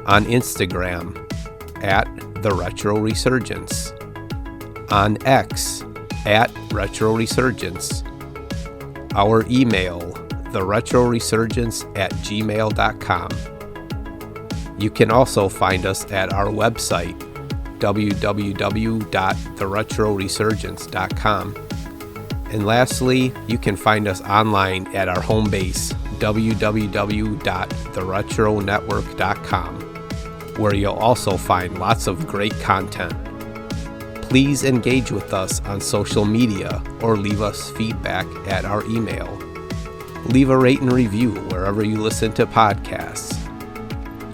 on Instagram at The Retro Resurgence, on X at Retro Resurgence, our email theretroresurgence@gmail.com. You can also find us at our website, www.theretroresurgence.com. And lastly, you can find us online at our home base, www.theretronetwork.com, where you'll also find lots of great content. Please engage with us on social media or leave us feedback at our email. Leave a rate and review wherever you listen to podcasts.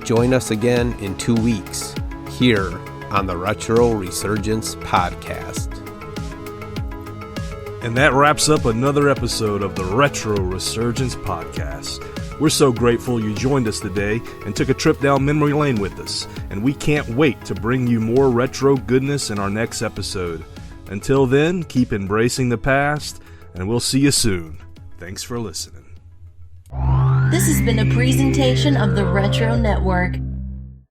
Join us again in 2 weeks here on the Retro Resurgence podcast. And that wraps up another episode of the Retro Resurgence podcast. We're so grateful you joined us today and took a trip down memory lane with us, and we can't wait to bring you more retro goodness in our next episode. Until then, keep embracing the past, and we'll see you soon. Thanks for listening. This has been a presentation of the Retro Network.